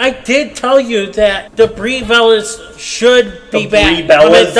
I did tell you that the Brie Bellas should be back. Brie Bellas?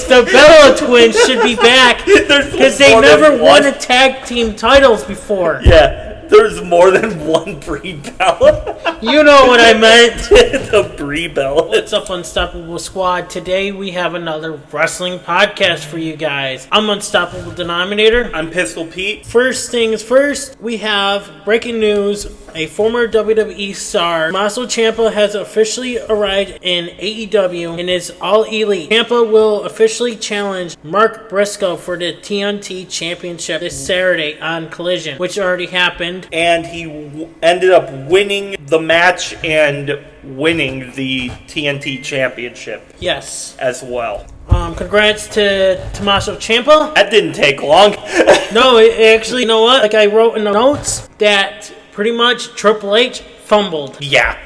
The Bella twins should be back because they never won a tag team titles before. Yeah. There's more than one Brie Bella. You know what I meant. The Brie Bella. What's up, Unstoppable Squad? Today we have another wrestling podcast for you guys. I'm Unstoppable Denominator. I'm Pistol Pete. First things first, we have breaking news. A former WWE star, Tommaso Ciampa, has officially arrived in AEW and is All Elite. Ciampa will officially challenge Mark Briscoe for the TNT Championship this Saturday on Collision, which already happened. And he ended up winning the match and winning the TNT Championship. Yes. As well. Congrats to Tommaso Ciampa. That didn't take long. No, actually, you know what? Like I wrote in the notes that pretty much Triple H fumbled. Yeah.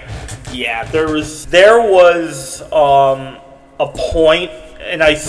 There was a point, and I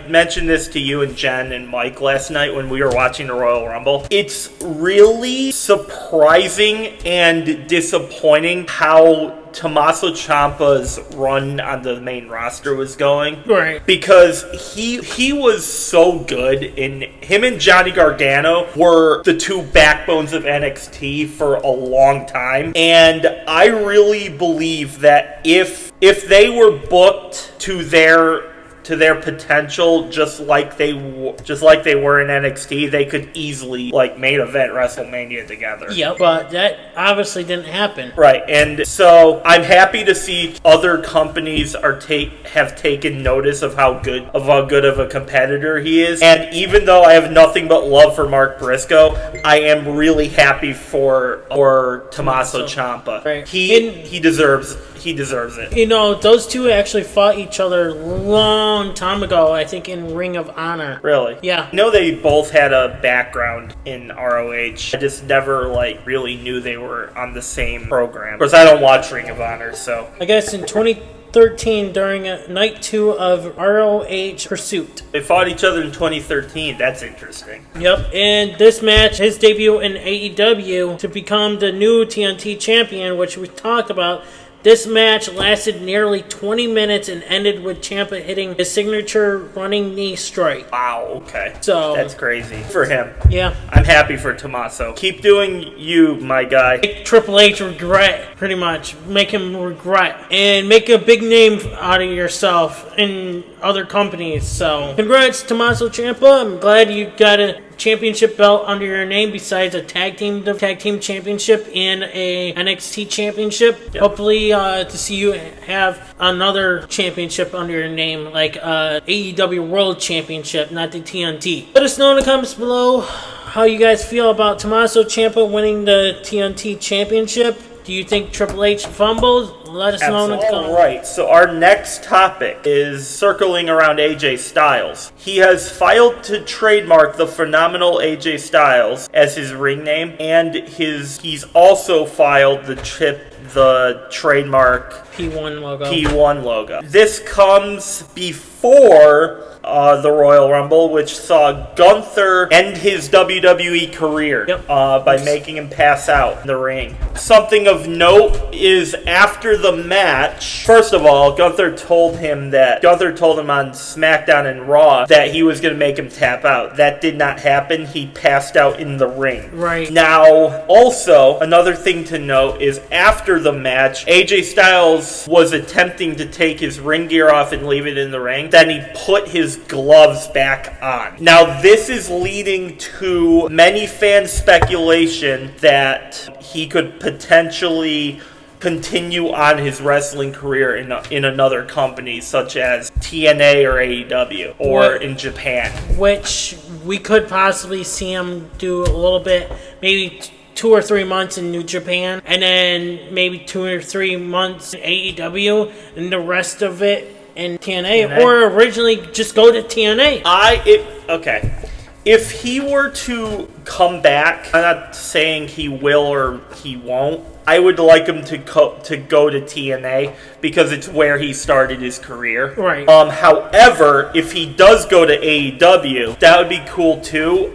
mentioned this to you and Jen and Mike last night when we were watching the Royal Rumble. It's really surprising and disappointing how Tommaso Ciampa's run on the main roster was going. Right. Because he was so good, and him and Johnny Gargano were the two backbones of NXT for a long time. And I really believe that if they were booked to their potential, just like they were in NXT, they could easily main event WrestleMania together. Yep, but that obviously didn't happen. Right, and so I'm happy to see other companies have taken notice of how good of a competitor he is. And even though I have nothing but love for Mark Briscoe, I am really happy for Tommaso Ciampa. Right. He deserves it. You know, those two actually fought each other a long time ago, I think in Ring of Honor. Really? Yeah. I know they both had a background in ROH. I just never really knew they were on the same program. Of course, I don't watch Ring of Honor, so. I guess in 2013 during night 2 of ROH Pursuit. They fought each other in 2013. That's interesting. Yep. And this match, his debut in AEW to become the new TNT champion, which we talked about. This match lasted nearly 20 minutes and ended with Ciampa hitting his signature running knee strike. Wow, okay. So that's crazy for him. Yeah. I'm happy for Tommaso. Keep doing you, my guy. Make Triple H regret, pretty much. Make him regret. And make a big name out of yourself in other companies. So, congrats, Tommaso Ciampa. I'm glad you got a championship belt under your name besides the tag team championship and a NXT championship. Yep. Hopefully to see you have another championship under your name, like AEW World Championship, not the TNT. Let us know in the comments below how you guys feel about Tommaso Ciampa winning the TNT championship. Do you think Triple H fumbled? Let us know in the comments. All right, so our next topic is circling around AJ Styles. He has filed to trademark the phenomenal AJ Styles as his ring name, and he's also filed the trademark P1 logo. This comes before the Royal Rumble, which saw Gunther end his WWE career by making him pass out in the ring. Something of note is after the match, first of all, Gunther told him on SmackDown and Raw that he was going to make him tap out. That did not happen. He passed out in the ring. Right. Now, also, another thing to note is after the match, AJ Styles was attempting to take his ring gear off and leave it in the ring. Then he put his gloves back on. Now, this is leading to many fans' speculation that he could potentially continue on his wrestling career in another company, such as TNA or AEW, or in Japan. Which we could possibly see him do a little bit, maybe 2 or 3 months in New Japan, and then maybe 2 or 3 months in AEW, and the rest of it in TNA. Or originally just go to TNA. Okay. If he were to come back, I'm not saying he will or he won't, I would like him to go to TNA because it's where he started his career. Right. However, if he does go to AEW, that would be cool too,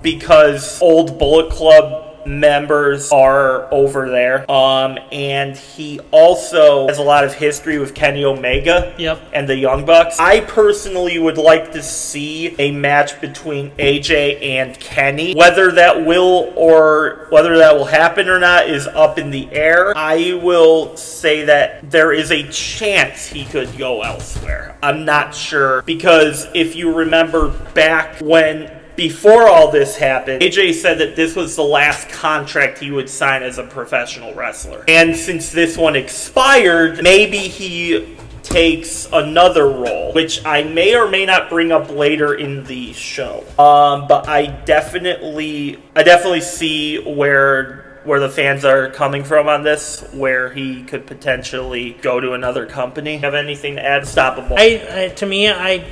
because old Bullet Club members are over there. And he also has a lot of history with Kenny Omega and the Young Bucks. I personally would like to see a match between AJ and Kenny. Whether that will happen or not is up in the air. I will say that there is a chance he could go elsewhere. I'm not sure, because if you remember back before all this happened, AJ said that this was the last contract he would sign as a professional wrestler. And since this one expired, maybe he takes another role, which I may or may not bring up later in the show. But I definitely see where the fans are coming from on this, where he could potentially go to another company. Have anything to add? Stoppable. I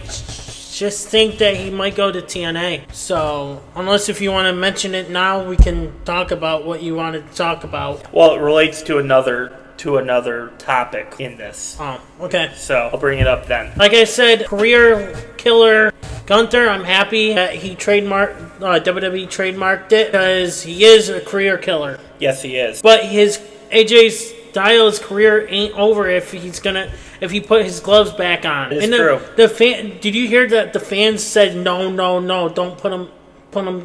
just think that he might go to TNA. So, unless if you want to mention it now, we can talk about what you wanted to talk about. Well, it relates to another topic in this. Oh, okay. So, I'll bring it up then. Like I said, career killer Gunther, I'm happy that he WWE trademarked it, because he is a career killer. Yes, he is. But his AJ Styles' career ain't over if he put his gloves back on. It's true. Did you hear that the fans said no, don't put him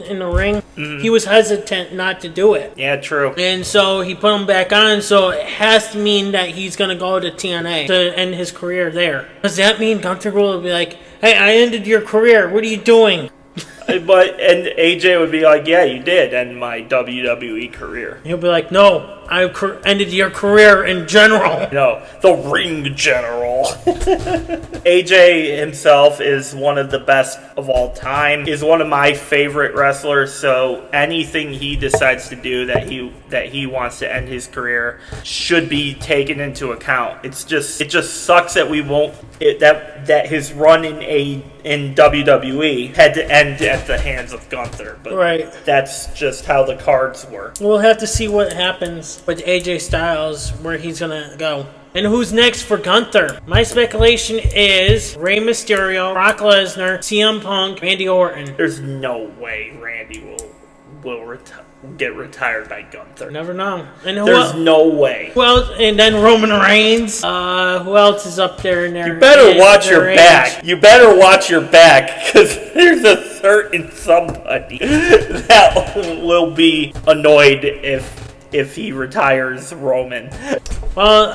in the ring? Mm-hmm. He was hesitant not to do it. Yeah, true. And so he put him back on, so it has to mean that he's going to go to TNA to end his career there. Does that mean Gunther will be like, hey, I ended your career, what are you doing? And AJ would be like, yeah, you did end my WWE career. He'll be like, no, I ended your career in general. No, the ring general. AJ himself is one of the best of all time. Is one of my favorite wrestlers. So anything he decides to do that he wants to end his career should be taken into account. It just sucks that we won't that his run in WWE had to end at the hands of Gunther. But right. That's just how the cards work. We'll have to see what happens with AJ Styles, where he's going to go. And who's next for Gunther? My speculation is Rey Mysterio, Brock Lesnar, CM Punk, Randy Orton. There's no way Randy will get retired by Gunther. Never know. And there's no way. Well, and then Roman Reigns. Who else is up there in there? You better watch your back. You better watch your back, because there's a certain somebody that will be annoyed if he retires Roman. Well,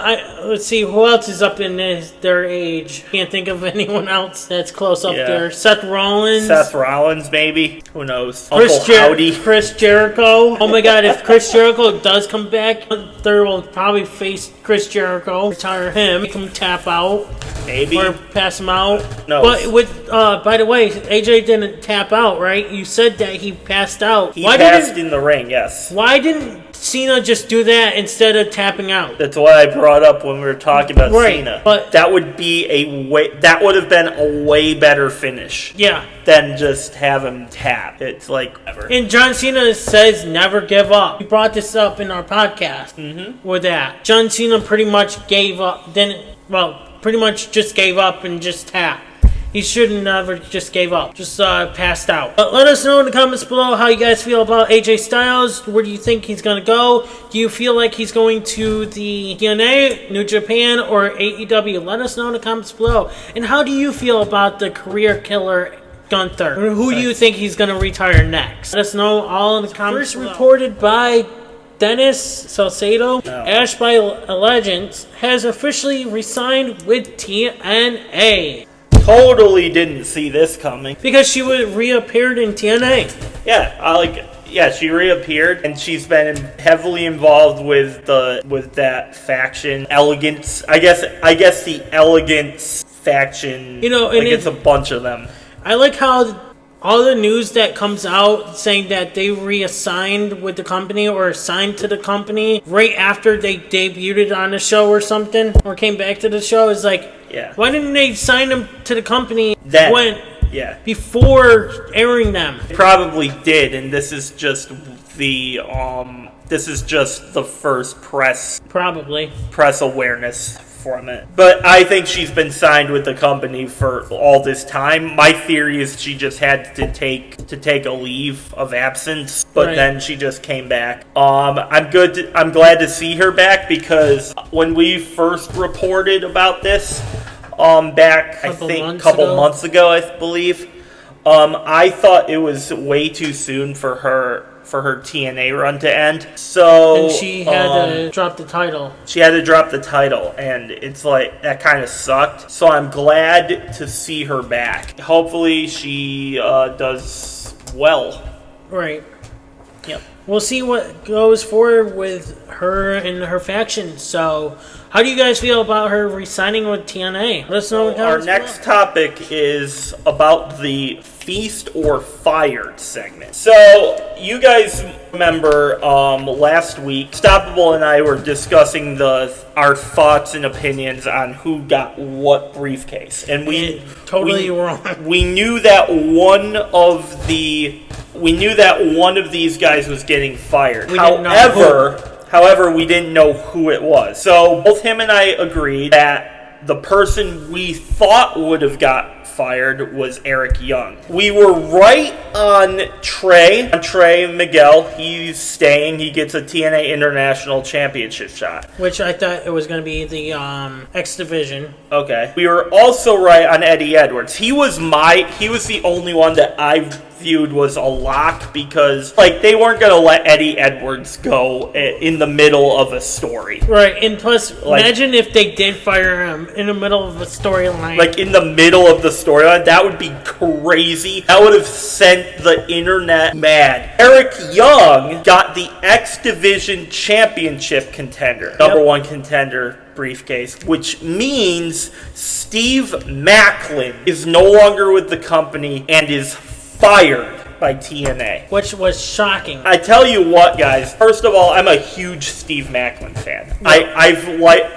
let's see, who else is up in their age? Can't think of anyone else that's close up there. Seth Rollins, maybe. Who knows? Chris Jericho. Oh my God, if Chris Jericho does come back, Gunther will probably face Chris Jericho, retire him, make him tap out. Maybe. Or pass him out. No. But by the way, AJ didn't tap out, right? You said that he passed out. He passed in the ring, yes. Why didn't Cena just do that instead of tapping out? That's what I brought up when we were talking about Cena. But that would have been a way better finish. Yeah. Than just have him tap. It's like ever. And John Cena says never give up. We brought this up in our podcast with that. John Cena pretty much gave up. Pretty much just gave up and just tapped. He shouldn't never just gave up. Just passed out. But let us know in the comments below how you guys feel about AJ Styles. Where do you think he's going to go? Do you feel like he's going to the TNA, New Japan, or AEW? Let us know in the comments below. And how do you feel about the career killer Gunther? Who do you think he's going to retire next? Let us know all in the comments below. First reported by Denise Salcedo, Ash by Elegance has officially re-signed with TNA. Totally didn't see this coming. Because she reappeared in TNA. Yeah, she reappeared, and she's been heavily involved with that faction. Elegance, I guess the Elegance faction. It's a bunch of them. I like how all the news that comes out saying that they reassigned with the company or assigned to the company right after they debuted on the show or something, or came back to the show, is like, why didn't they sign them to the company before airing them? Probably did, and this is just the first press awareness from it. But I think she's been signed with the company for all this time. My theory is she just had to take a leave of absence, but then she just came back. I'm glad to see her back, because when we first reported about this, back a couple months ago, I believe, I thought it was way too soon for her TNA run to end. So and she had to drop the title. She had to drop the title, and it's like that kind of sucked. So I'm glad to see her back. Hopefully she does well. Right. Yep. We'll see what goes forward with her and her faction. So, how do you guys feel about her re-signing with TNA? Let us know. Our next topic is about the Feast or Fired segment. So, you guys remember last week, Stoppable and I were discussing our thoughts and opinions on who got what briefcase, and we wrong. We knew that one of these guys was getting fired. However, we didn't know who it was. So both him and I agreed that the person we thought would have got fired was Eric Young. We were right on Trey. Miguel, he's staying. He gets a TNA International Championship shot. Which I thought it was going to be the X Division. Okay. We were also right on Eddie Edwards. He was the only one that I viewed was a lock, because they weren't going to let Eddie Edwards go in the middle of a story. Right, and plus, imagine if they did fire him in the middle of a storyline. In the middle of the storyline, that would be crazy. That would have sent the internet mad. Eric Young got the X Division Championship contender, number one contender briefcase, which means Steve Maclin is no longer with the company and is fired by TNA. Which was shocking. I tell you what, guys. First of all, I'm a huge Steve Maclin fan. Yeah.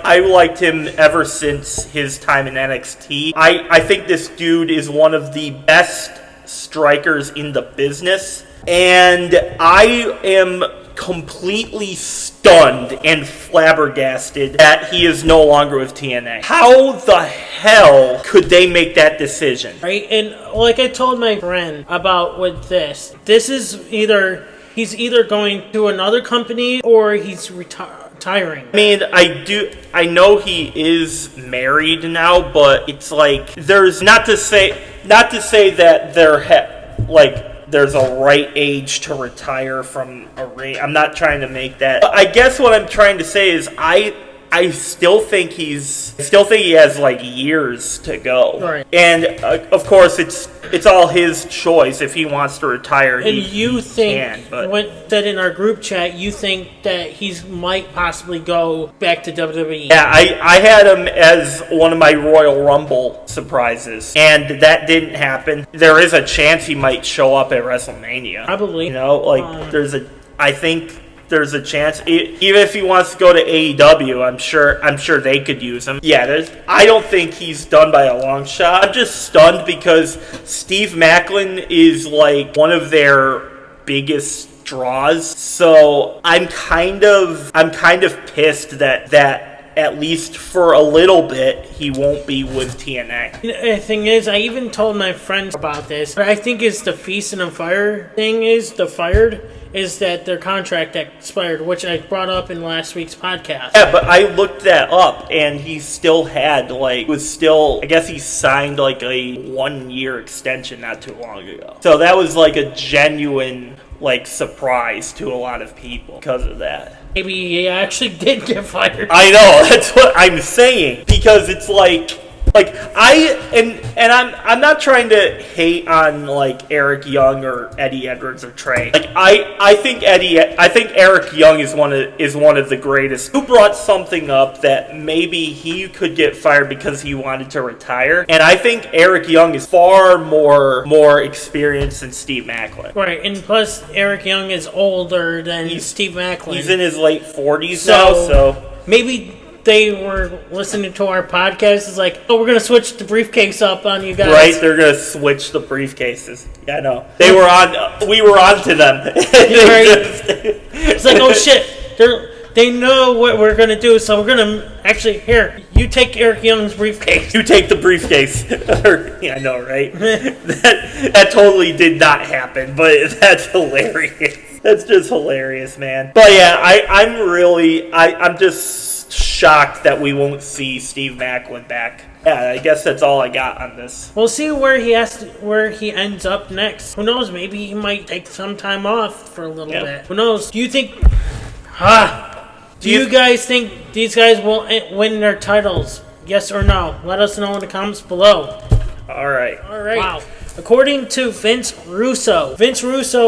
I liked him ever since his time in NXT. I think this dude is one of the best strikers in the business, and I am completely stunned and flabbergasted that he is no longer with TNA. How the hell could they make that decision? Right, and like I told my friend about with this is he's either going to another company or he's retiring. I mean, I know he is married now, but it's there's not to say that there's a right age to retire from a ring. I'm not trying to make that. I guess what I'm trying to say is I still think he has years to go. Right. And of course it's all his choice. If he wants to retire, and you think, that in our group chat, you think that he might possibly go back to WWE. Yeah, I had him as one of my Royal Rumble surprises, and that didn't happen. There is a chance he might show up at WrestleMania. Probably. I think there's a chance, even if he wants to go to AEW, I'm sure they could use him. Yeah, I don't think he's done by a long shot. I'm just stunned because Steve Maclin is one of their biggest draws. So I'm kind of pissed that at least for a little bit, he won't be with TNA. The thing is, I even told my friends about this, but I think it's the Feast and the Fire thing is that their contract expired, which I brought up in last week's podcast. Yeah, but I looked that up, and he still had, I guess he signed, a 1-year extension not too long ago. So that was, a genuine, surprise to a lot of people because of that. Maybe he actually did get fired. I know, that's what I'm saying, because it's I'm not trying to hate on Eric Young or Eddie Edwards or Trey. I think Eric Young is one of the greatest. Who brought something up that maybe he could get fired because he wanted to retire, and I think Eric Young is far more experienced than Steve Maclin. Right, and plus Eric Young is older than Steve Maclin. He's in his late 40s now, so maybe they were listening to our podcast. It's we're going to switch the briefcase up on you guys. Right, they're going to switch the briefcases. Yeah, I know. We were on to them. Right. It's oh shit, They know what we're going to do, so we're going to actually, here, you take Eric Young's briefcase. You take the briefcase. Yeah, I know, right? That totally did not happen, but that's hilarious. That's just hilarious, man. But yeah, I'm just shocked that we won't see Steve Maclin back. Yeah, I guess that's all I got on this. We'll see where he ends up next. Who knows? Maybe he might take some time off for a little bit. Who knows? Do you think? Do you guys think these guys will win their titles? Yes or no? Let us know in the comments below. All right. Wow. According to Vince Russo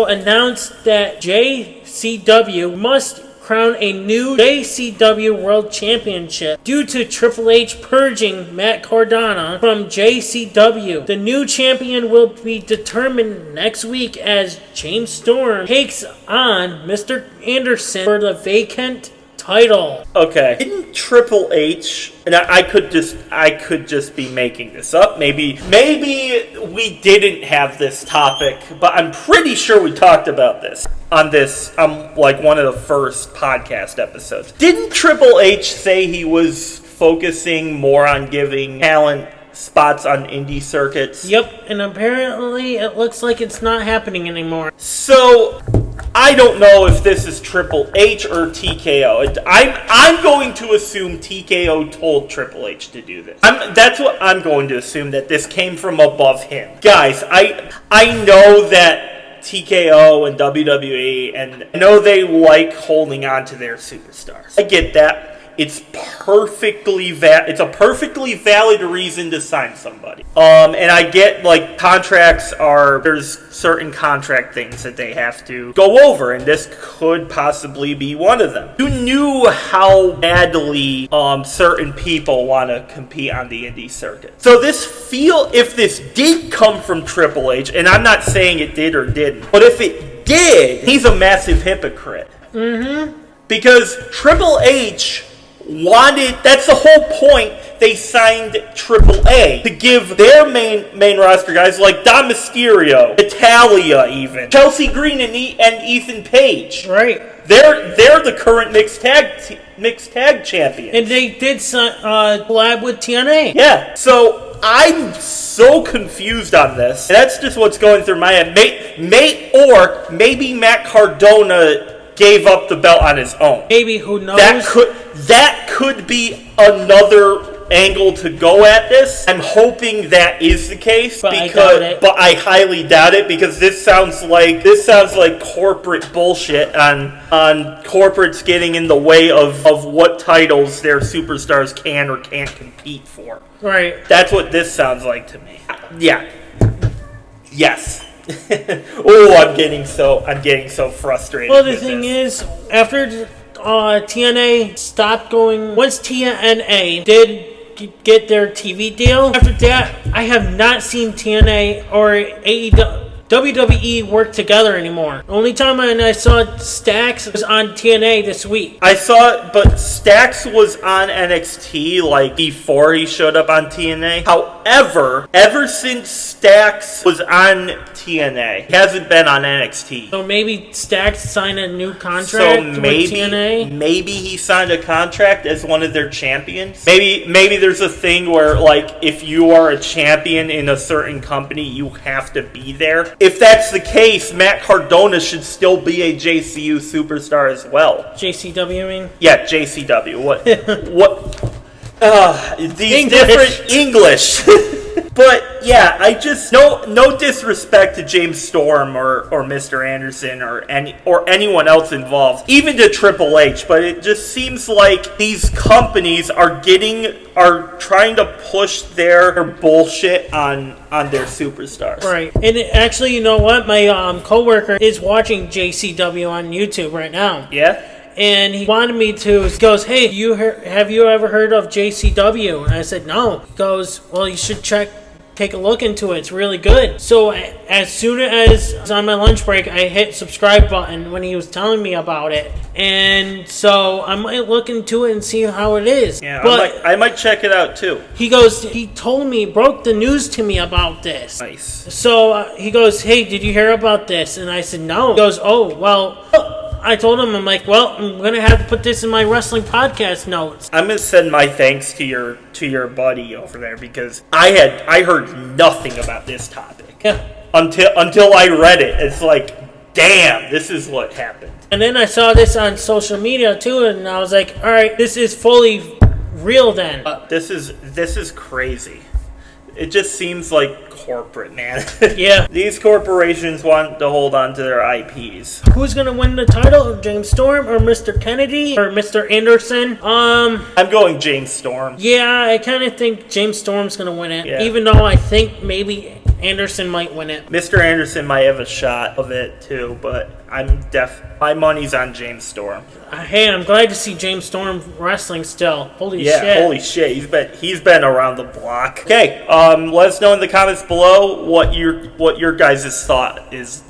announced that JCW must crown a new JCW World Championship due to Triple H purging Matt Cardona from JCW. The new champion will be determined next week as James Storm takes on Mr. Anderson for the vacant title. Okay. Didn't Triple H, and I could just be making this up. Maybe we didn't have this topic, but I'm pretty sure we talked about this on like one of the first podcast episodes. Didn't Triple H say he was focusing more on giving talent spots on indie circuits? Yep, and apparently it looks like it's not happening anymore. So I don't know if this is Triple H or TKO. I'm going to assume TKO told Triple H to do this. That's what I'm going to assume, that this came from above him. Guys, I know that TKO and WWE, and I know they like holding on to their superstars. I get that. It's it's a perfectly valid reason to sign somebody. And I get, like, there's certain contract things that they have to go over, and this could possibly be one of them. You knew how badly certain people want to compete on the indie circuit. So if this did come from Triple H, and I'm not saying it did or didn't, but if it did, he's a massive hypocrite. Mm-hmm. Because Triple H that's the whole point they signed AAA, to give their main roster guys like Dom Mysterio, Natalia, even Chelsea Green and Ethan Page. Right. They're the current mixed tag champions. And they did collab with TNA. Yeah. So I'm so confused on this. And that's just what's going through my head. Maybe Matt Cardona gave up the belt on his own. Maybe, who knows? That could be another angle to go at this. I'm hoping that is the case, but I highly doubt it, because this sounds like corporate bullshit on corporates getting in the way of what titles their superstars can or can't compete for. Right. That's what this sounds like to me. Yeah. Yes. Oh, I'm getting so frustrated. Well, the thing is, after TNA stopped going, once TNA did get their TV deal, after that, I have not seen TNA or WWE work together anymore. The only time I saw Stax was on TNA this week. I saw it, but Stax was on NXT like before he showed up on TNA. However, ever since Stax was on TNA, he hasn't been on NXT. So maybe Stax signed a new contract with TNA? Maybe he signed a contract as one of their champions. Maybe there's a thing where, like, if you are a champion in a certain company, you have to be there. If that's the case, Matt Cardona should still be a JCU superstar as well. JCW, you mean? Yeah, JCW. These English. Different English. But yeah, I just no disrespect to James Storm or Mr. Anderson or anyone else involved, even to Triple H, but it just seems like these companies are trying to push their bullshit on their superstars. Right. And actually, you know what? My coworker is watching JCW on YouTube right now. Yeah? And he wanted me to. He goes, "Hey, have you ever heard of JCW?" And I said, "No." He goes, "Well, you should take a look into it. It's really good." So as soon as I was on my lunch break, I hit subscribe button when he was telling me about it. And so I might look into it and see how it is. Yeah, but I might check it out too. He goes, he broke the news to me about this. Nice. So he goes, "Hey, did you hear about this?" And I said, "No." He goes, "Oh, well, I told him, I'm like, well, I'm going to have to put this in my wrestling podcast notes. I'm going to send my thanks to your buddy over there because I heard nothing about this topic. Yeah. Until I read it. It's like, damn, this is what happened. And then I saw this on social media too, and I was like, all right, this is fully real then. This is crazy. It just seems like corporate, man. Yeah. These corporations want to hold on to their IPs. Who's going to win the title? James Storm or Mr. Kennedy or Mr. Anderson? I'm going James Storm. Yeah, I kind of think James Storm's going to win it. Yeah. Even though I think maybe Anderson might win it. Mr. Anderson might have a shot of it too, but my money's on James Storm. Hey, I'm glad to see James Storm wrestling still. Holy shit. Yeah, holy shit. He's been around the block. Okay, let us know in the comments below what your guys' thought is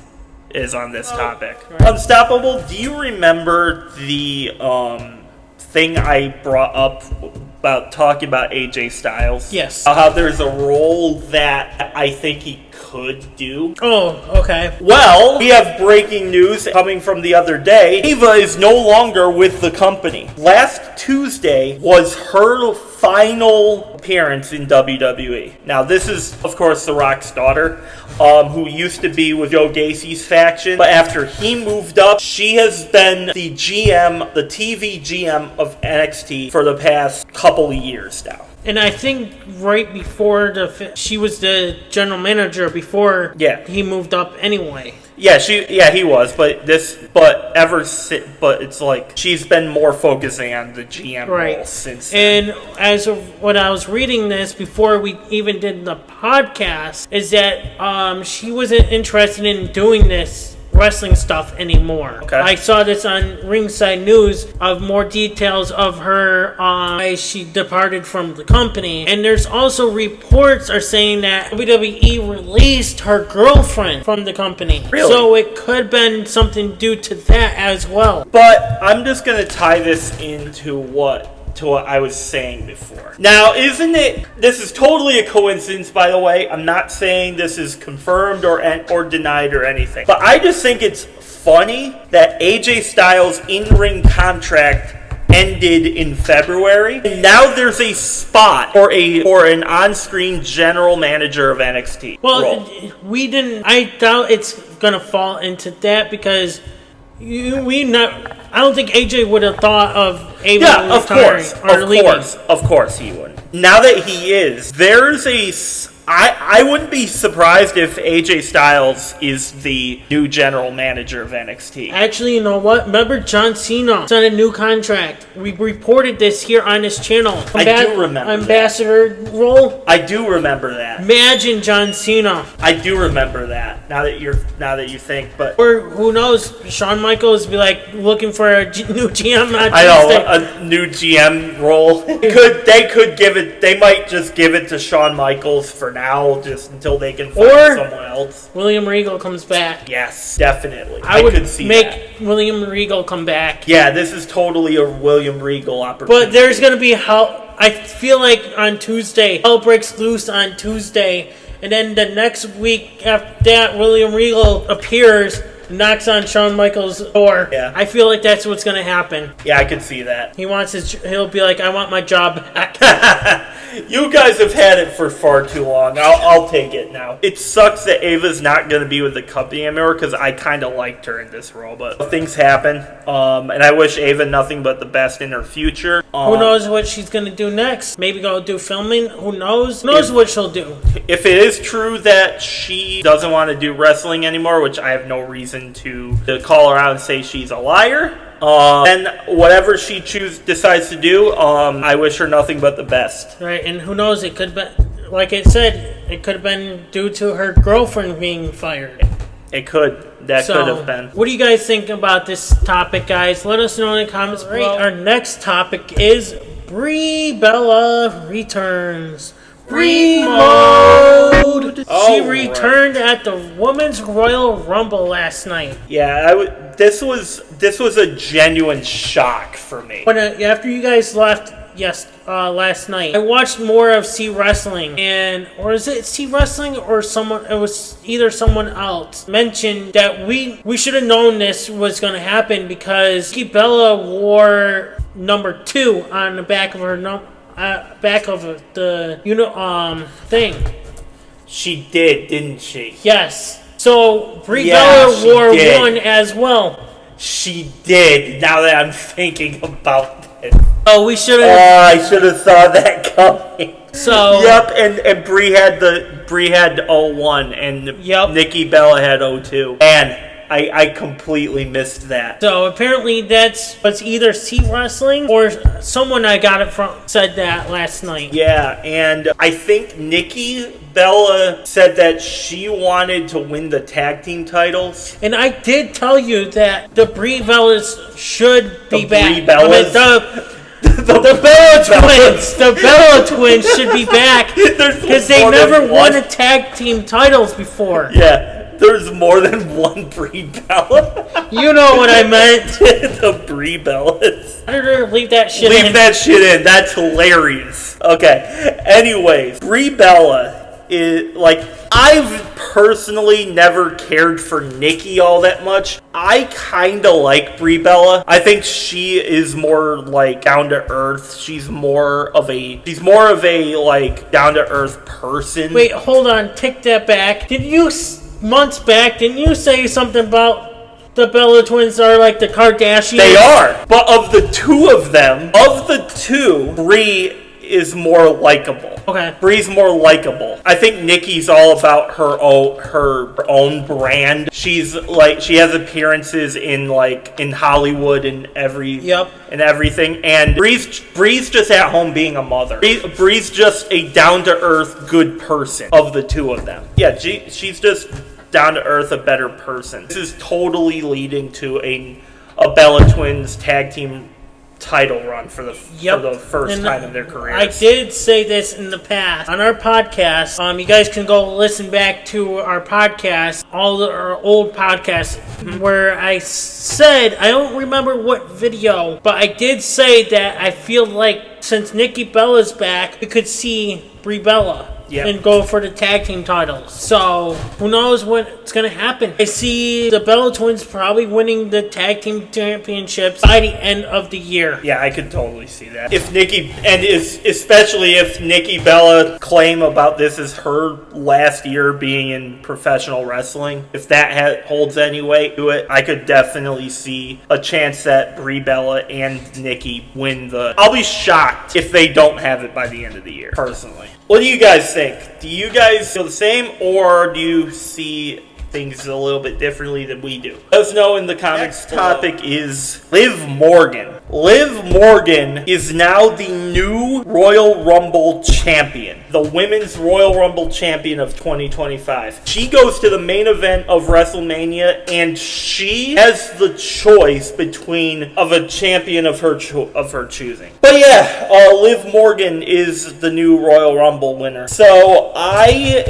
on this topic. Right. Unstoppable, do you remember the thing I brought up about talking about AJ Styles? Yes. How there's a role that I think he could do. Oh, okay. Well, we have breaking news coming from the other day. Ava is no longer with the company. Last Tuesday was her final appearance in WWE. Now, this is, of course, The Rock's daughter, who used to be with Joe Gacy's faction. But after he moved up, she has been the GM, the TV GM of NXT for the past couple of years now. And I think right before she was the general manager before he moved up anyway. Yeah, he was, but it's like she's been more focusing on the GM role since then. And as of when I was reading this before we even did the podcast, is that she wasn't interested in doing this wrestling stuff anymore. Okay. I saw this on Ringside News of more details of her why she departed from the company, and there's also reports are saying that WWE released her girlfriend from the company. Really? So it could have been something due to that as well. But I'm just gonna tie this into what I was saying before. Now, this is totally a coincidence, by the way. I'm not saying this is confirmed or denied or anything. But I just think it's funny that AJ Styles' in-ring contract ended in February. And now there's a spot for an on-screen general manager of NXT. Well, role. I doubt it's going to fall into that because I don't think AJ would have thought of Ava retiring. Of course he would. Now that he is, I wouldn't be surprised if AJ Styles is the new general manager of NXT. Actually, you know what? Remember John Cena signed a new contract. We reported this here on this channel. I do remember ambassador role. I do remember that. Imagine John Cena. I do remember that. Now that you think, but or who knows? Shawn Michaels be like looking for a new GM. I know a new GM role. They could give it. They might just give it to Shawn Michaels for now, just until they can find someone else. William Regal comes back. Yes, definitely. I could see make William Regal come back. Yeah, this is totally a William Regal opportunity. But there's going to be I feel like on Tuesday, hell breaks loose on Tuesday, and then the next week after that, William Regal appears, knocks on Shawn Michaels' door. Yeah. I feel like that's what's going to happen. Yeah, I could see that. He'll be like, I want my job back. You guys have had it for far too long. I'll take it now. It sucks that Ava's not going to be with the company anymore because I kind of liked her in this role, but things happen. And I wish Ava nothing but the best in her future. Who knows what she's going to do next? Maybe go do filming? Who knows? Who knows what she'll do? If it is true that she doesn't want to do wrestling anymore, which I have no reason to call her out and say she's a liar, and whatever she decides to do, I wish her nothing but the best. Right, and who knows, it could be, like I said, it could have been due to her girlfriend being fired. It could. That could have been. What do you guys think about this topic, guys? Let us know in the comments below. Our next topic is Brie Bella returns. Brie Mode. She returned at the Women's Royal Rumble last night. Yeah, this was a genuine shock for me. After you guys left last night. I watched more of C Wrestling, or is it C Wrestling or someone? It was either someone else mentioned that we should have known this was going to happen because Nikki Bella wore number 2 on the back of her back of the thing. She did, didn't she? Yes. So Brie Bella wore 1 as well. She did. Now that I'm thinking about it. Oh, we should have. I should have saw that coming. So. Yep, and Brie had 01 and Nikki Bella had 02. And I completely missed that. So apparently was either C Wrestling or someone I got it from said that last night. Yeah, and I think Nikki Bella said that she wanted to win the tag team titles. And I did tell you that the Brie Bellas should be back. Brie Bellas? The Bella Twins. The Bella Twins should be back because they never won a tag team titles before. Yeah. There's more than one Brie Bella. You know what I meant. The Brie Bellas. I didn't leave that shit in. Leave that shit in. That's hilarious. Okay. Anyways, Brie Bella is I've personally never cared for Nikki all that much. I kind of like Brie Bella. I think she is more down to earth. She's more of a down to earth person. Wait, hold on. Take that back. Months back, didn't you say something about the Bella Twins are like the Kardashians? They are. But of the two, Brie is more likable. Okay. Brie's more likable. I think Nikki's all about her own brand. She's she has appearances in Hollywood and everything. And Brie's just at home being a mother. Brie's just a down to earth good person of the two of them. Yeah, she's just down to earth, a better person. This is totally leading to a Bella Twins tag team title run for the first time in their careers. I did say this in the past on our podcast. You guys can go listen back to our podcast, our old podcasts, where I said, I don't remember what video, but I did say that I feel like since Nikki Bella's back, we could see Brie Bella. Yep. And go for the tag team titles. So, who knows what's going to happen. I see the Bella Twins probably winning the tag team championships by the end of the year. Yeah, I could totally see that. Especially if Nikki Bella claim about this is her last year being in professional wrestling, if that holds any weight to it, I could definitely see a chance that Brie Bella and Nikki win I'll be shocked if they don't have it by the end of the year, personally. What do you guys think? Do you guys feel the same, or do you see things a little bit differently than we do? Let us know in the comments. Next topic is Liv Morgan. Liv Morgan is now the new Royal Rumble champion. The Women's Royal Rumble champion of 2025. She goes to the main event of WrestleMania, and she has the choice of a champion of her choosing. But yeah, Liv Morgan is the new Royal Rumble winner. So I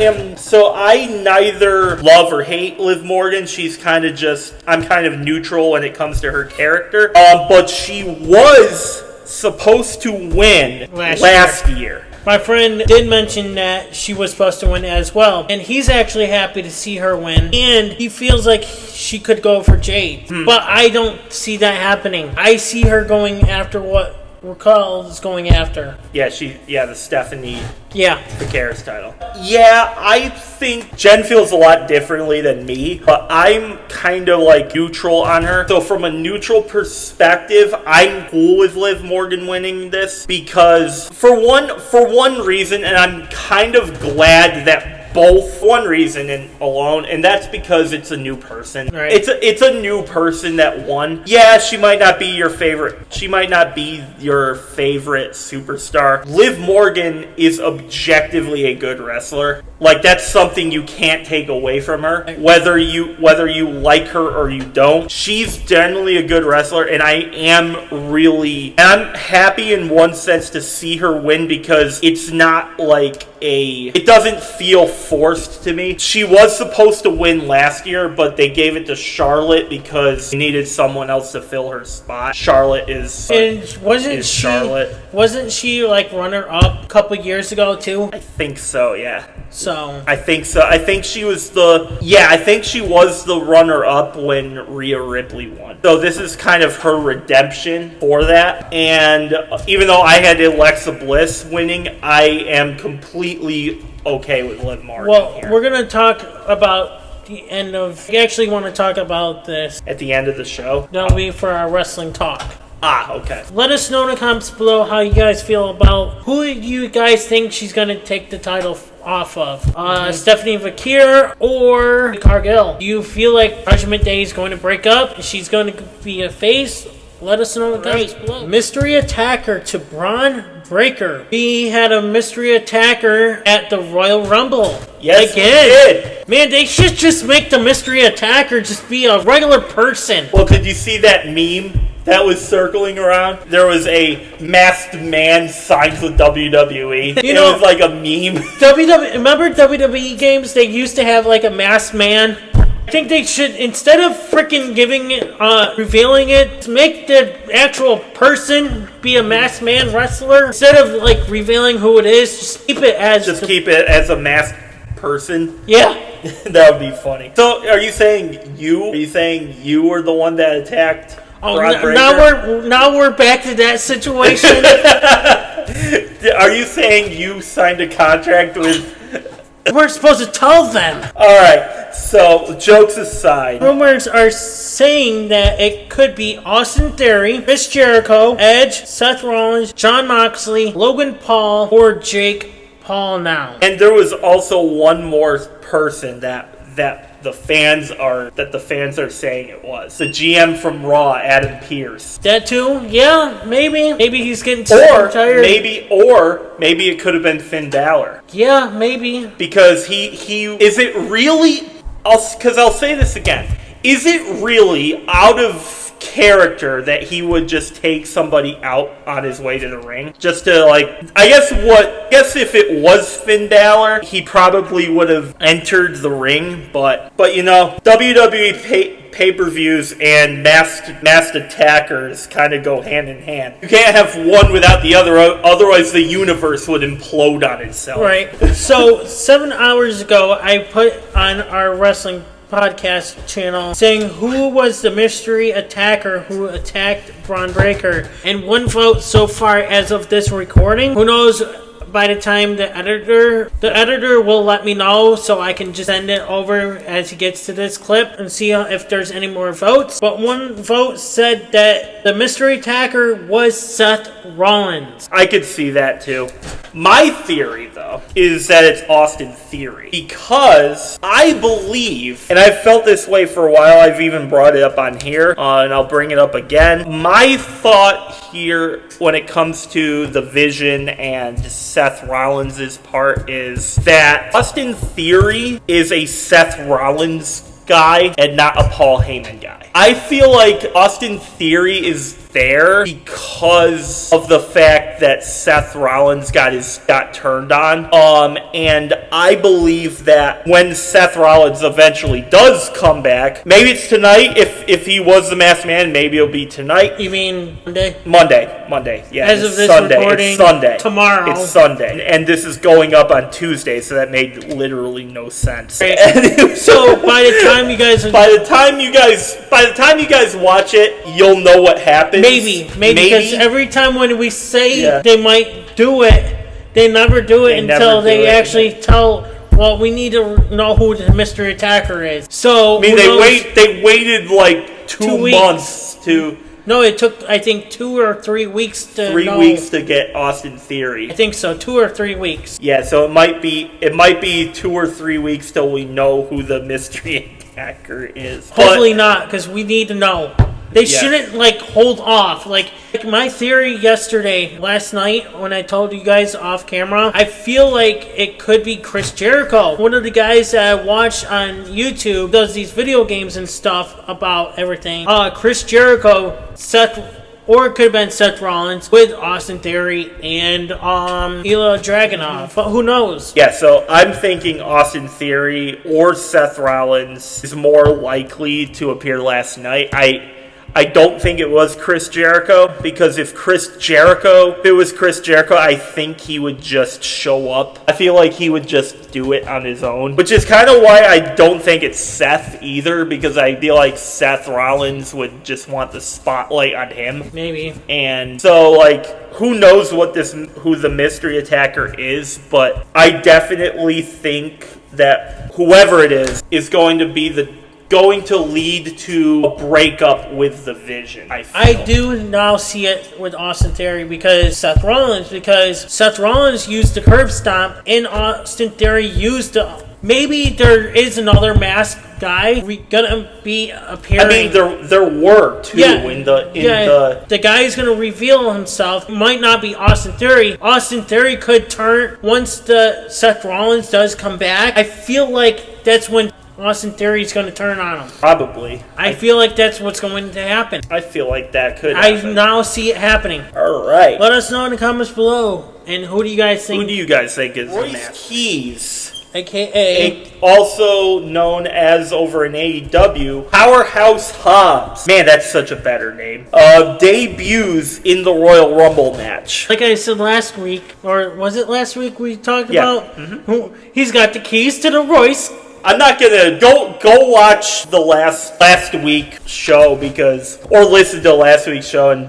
neither love or hate Liv Morgan. I'm kind of neutral when it comes to her character. But she was supposed to win last year. My friend did mention that she was supposed to win as well. And he's actually happy to see her win. And he feels like she could go for Jade. But I don't see that happening. I see her going after what Raquel is going after. Yeah, the Stephanie Vicaris title. Yeah, I think Jen feels a lot differently than me, but I'm kind of neutral on her. So from a neutral perspective, I'm cool with Liv Morgan winning this because for one reason, and I'm kind of glad that both one reason and alone, and that's because it's a new person. Right. It's a new person that won. Yeah, she might not be your favorite. She might not be your favorite superstar. Liv Morgan is objectively a good wrestler. That's something you can't take away from her. Whether you like her or you don't, she's generally a good wrestler, and I'm happy in one sense to see her win because it's not it doesn't feel forced to me. She was supposed to win last year, but they gave it to Charlotte because they needed someone else to fill her spot. Charlotte is Charlotte. Wasn't she like runner-up a couple years ago too? I think so, yeah. So I think so. I think she was the runner-up when Rhea Ripley won. So this is kind of her redemption for that. And even though I had Alexa Bliss winning, I am completely okay with Liv Morgan here. We're gonna talk about the end of. We actually want to talk about this at the end of the show. That'll be for our wrestling talk. Okay. Let us know in the comments below how you guys feel about who you guys think she's going to take the title off of. Stephanie Vakir or Cargill. Do you feel like Judgment Day is going to break up? She's going to be a face? Let us know in the comments below. Mystery attacker to Braun Breaker. We had a mystery attacker at the Royal Rumble. Yes, again. We did. Man, they should just make the mystery attacker just be a regular person. Well, did you see that meme that was circling around? There was a masked man signed with WWE. It was like a meme. Remember WWE games? They used to have like a masked man. I think they should, instead of freaking giving it, revealing it, make the actual person be a masked man wrestler. Instead of like revealing who it is, just keep it as a masked person. Yeah. That would be funny. So, are you saying you were the one that attacked? Now we're back to that situation. Are you saying you signed a contract with? We're supposed to tell them. All right. So, jokes aside, rumors are saying that it could be Austin Theory, Chris Jericho, Edge, Seth Rollins, Jon Moxley, Logan Paul, or Jake Paul now. And there was also one more person that the fans are saying it was the GM from Raw, Adam Pearce. That too? Yeah, maybe he's getting tired. Maybe it could have been Finn Balor. Yeah, maybe because he is it really? I'll say this again. Is it really out of character that he would just take somebody out on his way to the ring just to I guess if it was Finn Balor, he probably would have entered the ring, but WWE pay-per-views and masked attackers kind of go hand in hand. You can't have one without the other, otherwise the universe would implode on itself. Right. So 7 hours ago I put on our wrestling podcast channel saying who was the mystery attacker who attacked Braun Breaker, and one vote so far as of this recording. Who knows, by the time the editor will let me know, so I can just send it over as he gets to this clip and see if there's any more votes. But one vote said that the mystery attacker was Seth Rollins. I could see that too. My theory, though, is that it's Austin Theory. Because I believe, and I've felt this way for a while, I've even brought it up on here, and I'll bring it up again. My thought here when it comes to the Vision and Seth Rollins' part is that Austin Theory is a Seth Rollins guy and not a Paul Heyman guy. I feel like Austin Theory is there because of the fact that Seth Rollins got turned on. And I believe that when Seth Rollins eventually does come back, maybe it's tonight. If he was the masked man, maybe it'll be tonight. You mean Monday? Monday. Yeah. As of this Sunday. recording, it's Sunday. Tomorrow. It's Sunday, and this is going up on Tuesday, so that made literally no sense. Right. So by the time you guys watch it, you'll know what happened. Maybe because every time when we say they might do it, they never do it until they actually tell. Well, we need to know who the mystery attacker is. So I mean, they waited like 2 months to. No, it took I think 2 or 3 weeks to. 3 weeks to get Austin Theory. I think so, 2 or 3 weeks. Yeah, so it might be 2 or 3 weeks till we know who the mystery attacker is. Hopefully not, because we need to know. They shouldn't hold off. Like my theory last night when I told you guys off camera, I feel like it could be Chris Jericho. One of the guys that I watch on YouTube does these video games and stuff about everything. Chris Jericho, Seth or it could have been Seth Rollins with Austin Theory and Ilya Dragunov. But who knows? Yeah, so I'm thinking Austin Theory or Seth Rollins is more likely to appear last night. I don't think it was Chris Jericho, because if it was Chris Jericho, I think he would just show up. I feel like he would just do it on his own, which is kind of why I don't think it's Seth either, because I feel like Seth Rollins would just want the spotlight on him. Maybe. And so, like, who knows who the mystery attacker is, but I definitely think that whoever it is going to lead to a breakup with the Vision. I do now see it with Austin Theory because Seth Rollins used the curb stomp and Austin Theory used maybe there is another masked guy gonna be appearing. I mean, there were two the guy is gonna reveal himself. It might not be Austin Theory. Austin Theory could turn once the Seth Rollins does come back. I feel like that's when Austin Theory is going to turn on him. Probably. I feel like that's what's going to happen. I feel like that could happen. I now see it happening. All right. Let us know in the comments below. And who do you guys think? Who do you guys think is Royce the match? Keys. A.K.A. Also known as over in AEW, Powerhouse Hobbs. Man, that's such a better name. Debuts in the Royal Rumble match. Like I said last week, or was it last week we talked about? Mm-hmm. He's got the keys to the Royce. I'm not gonna go watch the last week show or listen to last week's show and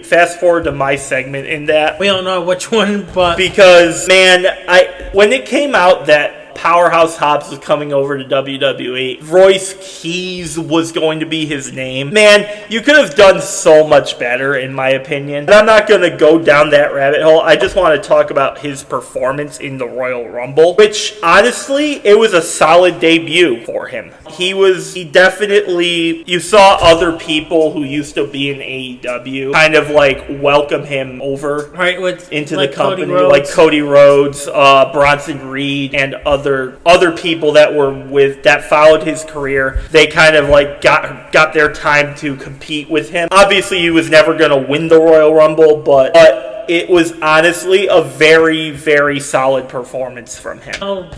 fast forward to my segment in that. We don't know which one, but because man, when it came out that Powerhouse Hobbs was coming over to WWE, Royce Keys was going to be his name. Man, you could have done so much better, in my opinion. But I'm not going to go down that rabbit hole. I just want to talk about his performance in the Royal Rumble, which, honestly, it was a solid debut for him. He definitely, you saw other people who used to be in AEW kind of like welcome him over into the company, like Cody Rhodes, Bronson Reed, and other people that followed his career. They kind of like got their time to compete with him. Obviously, he was never going to win the Royal Rumble, but it was honestly a very, very solid performance from him.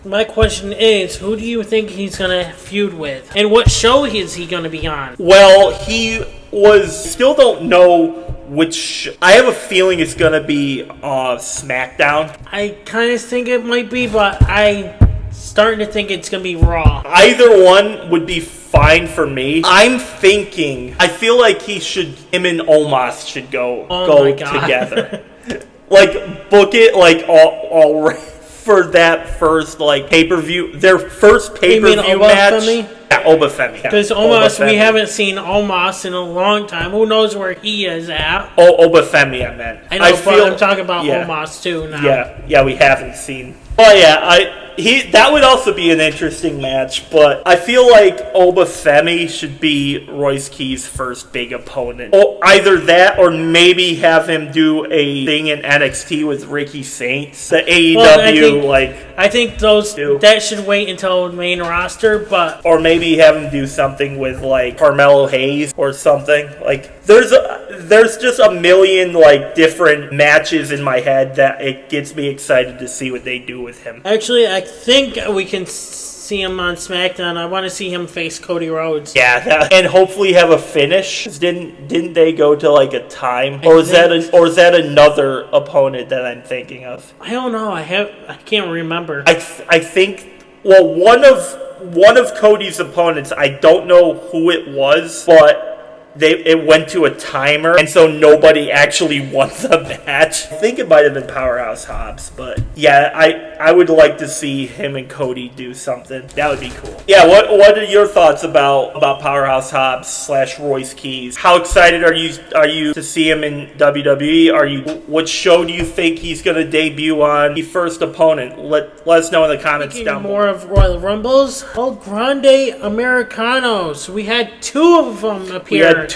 My question is, who do you think he's going to feud with? And what show is he going to be on? Well, still don't know which. I have a feeling it's going to be SmackDown. I kind of think it might be, but I'm starting to think it's going to be Raw. Either one would be fine for me. I feel like him and Omos should go together. Like, book it, like, all for that first, like, pay-per-view, their first pay-per-view match. Yeah, Obafemi. Because Omos, we haven't seen Omos in a long time. Who knows where he is at? Obafemi, I meant. I know, I'm talking about Omos, too, now. Yeah, we haven't seen. Well, yeah, that would also be an interesting match, but I feel like Obafemi should be Royce Keys' first big opponent. Either that, or maybe have him do a thing in NXT with Ricky Saints. The AEW, I think that should wait until the main roster, but or maybe have him do something with like Carmelo Hayes or something. Like there's just a million like different matches in my head that it gets me excited to see what they do with him. Actually, I think we can see him on SmackDown. I want to see him face Cody Rhodes. Yeah, and hopefully have a finish. Didn't they go to like a time, or is that another opponent that I'm thinking of? I don't know. I can't remember. I think one of Cody's opponents. I don't know who it was, but it went to a timer, and so nobody actually won the match. I think it might have been Powerhouse Hobbs, but yeah, I would like to see him and Cody do something. That would be cool. Yeah, what are your thoughts about Powerhouse Hobbs / Royce Keys? How excited are you to see him in WWE? What show do you think he's going to debut on? The first opponent. Let us know in the comments down below. More of Royal Rumbles. El Grande Americanos. We had 2 of them appear.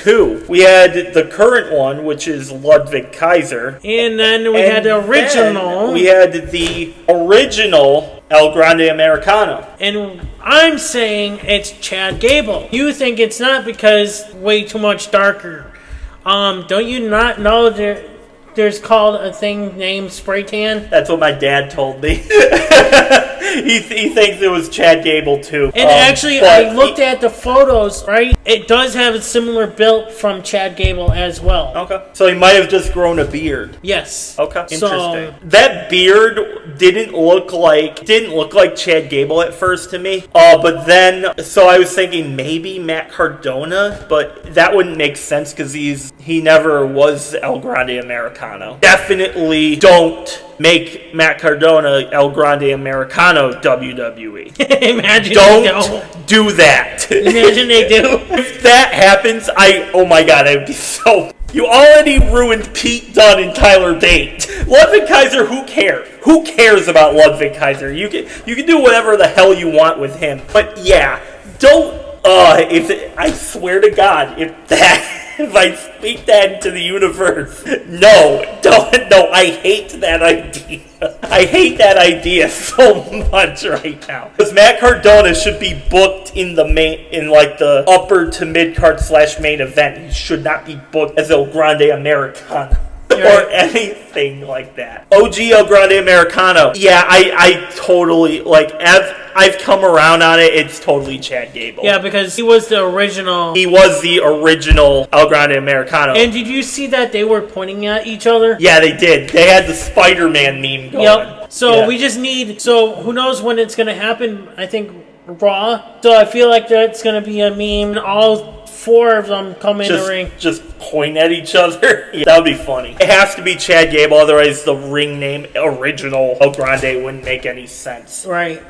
We had the current one, which is Ludwig Kaiser. And then we had the original. We had the original El Grande Americano. And I'm saying it's Chad Gable. You think it's not because way too much darker. Don't you not know there's called a thing named spray tan? That's what my dad told me. He thinks it was Chad Gable too. And actually, I looked at the photos, right? It does have a similar build from Chad Gable as well. Okay. So he might have just grown a beard. Yes. Okay. Interesting. That beard didn't look like Chad Gable at first to me. But then, so I was thinking maybe Matt Cardona, but that wouldn't make sense because he never was El Grande Americano. Definitely don't make Matt Cardona El Grande Americano WWE. Imagine don't do that. Imagine they do. If that happens, oh my god, I would be so... You already ruined Pete Dunne and Tyler Bate. Ludwig Kaiser, who cares? Who cares about Ludwig Kaiser? You can do whatever the hell you want with him. But yeah, don't... I swear to God, if I speak that into the universe, no, I hate that idea. I hate that idea so much right now. Because Matt Cardona should be booked in the upper to mid card / main event. He should not be booked as El Grande Americano. Or anything like that. OG El Grande Americano. Yeah, I totally, as I've come around on it, it's totally Chad Gable. Yeah, because he was the original. He was the original El Grande Americano. And did you see that they were pointing at each other? Yeah, they did. They had the Spider-Man meme going. Yep. So we just need, who knows when it's going to happen, I think Raw. So I feel like that's going to be a meme. All 4 of them come in the ring. Just point at each other. Yeah, that would be funny. It has to be Chad Gable, otherwise the ring name original El Grande wouldn't make any sense. Right.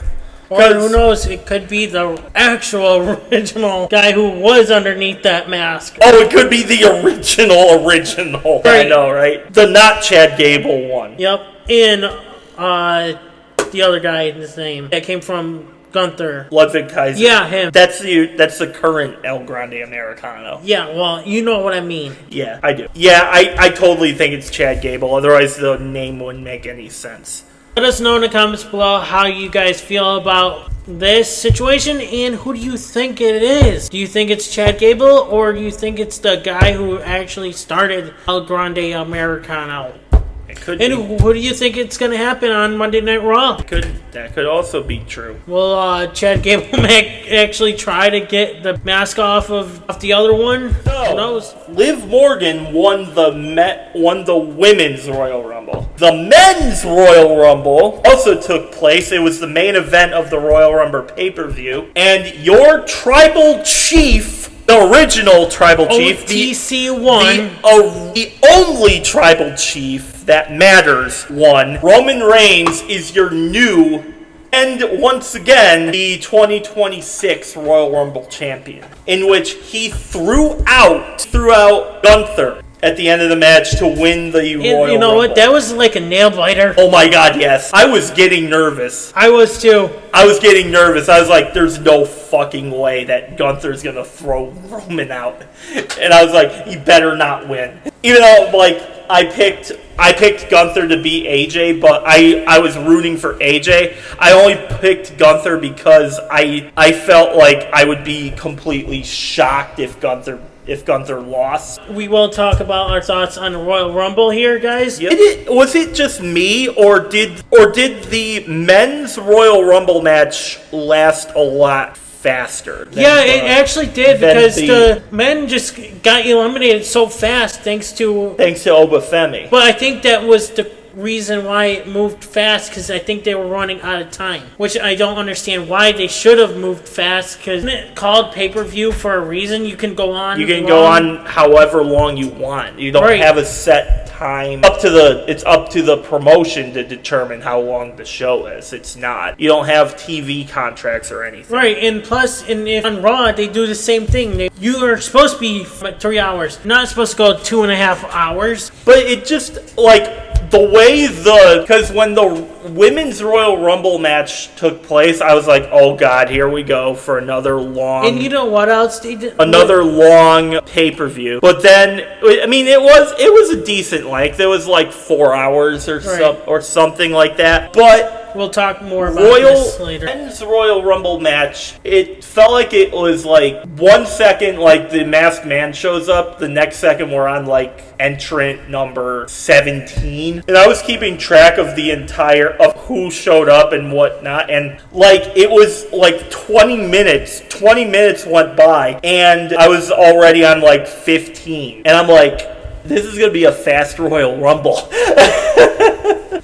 Or who knows, it could be the actual original guy who was underneath that mask. Oh, it could be the original. Right. I know, right? The not Chad Gable one. Yep. And the other guy, his name, that came from Gunther. Ludwig Kaiser. Yeah, him. That's the current El Grande Americano. Yeah, well, you know what I mean. Yeah, I do. Yeah, I totally think it's Chad Gable. Otherwise, the name wouldn't make any sense. Let us know in the comments below how you guys feel about this situation and who do you think it is. Do you think it's Chad Gable or do you think it's the guy who actually started El Grande Americano? It could and be. Who do you think it's going to happen on Monday Night Raw? That could also be true. Will Chad Gable actually try to get the mask off the other one? No. Who knows? Liv Morgan won the women's Royal Rumble. The men's Royal Rumble also took place. It was the main event of the Royal Rumble pay-per-view. And your tribal chief, the original tribal chief, OTC1, the only tribal chief that matters, won. Roman Reigns is your new, and once again, the 2026 Royal Rumble champion, in which he threw out Gunther at the end of the match to win the Royal Rumble. You know what? That was like a nail biter. Oh my god, yes. I was getting nervous. I was too. I was getting nervous. I was like, there's no fucking way that Gunther's going to throw Roman out. And I was like, he better not win. Even though, I picked Gunther to beat AJ, but I was rooting for AJ. I only picked Gunther because I felt like I would be completely shocked if Gunther lost. We will talk about our thoughts on the Royal Rumble here, guys. Yep. Was it just me, or did the men's Royal Rumble match last a lot faster? Yeah, it actually did because the men just got eliminated so fast thanks to Obafemi. But I think that was the reason why it moved fast, because I think they were running out of time, which I don't understand why they should have moved fast, because it's called pay-per-view for a reason. You can go on. You can go on however long you want. You don't have a set time. It's up to the promotion to determine how long the show is. It's not. You don't have TV contracts or anything. Right, and plus, if on Raw, they do the same thing. You are supposed to be 3 hours. You're not supposed to go 2.5 hours. But it just, because when the women's Royal Rumble match took place, I was like, oh god, here we go for another long... And you know what else they did? Another long pay-per-view. But then, it was a decent length. It was 4 hours or something like that. But we'll talk more about Royal this later. Men's Royal Rumble match, it felt like it was like 1 second like the masked man shows up, the next second we're on like entrant number 17. And I was keeping track of the entire of who showed up and whatnot, and like it was like 20 minutes went by and I was already on like 15. And I'm like, this is gonna be a fast Royal Rumble.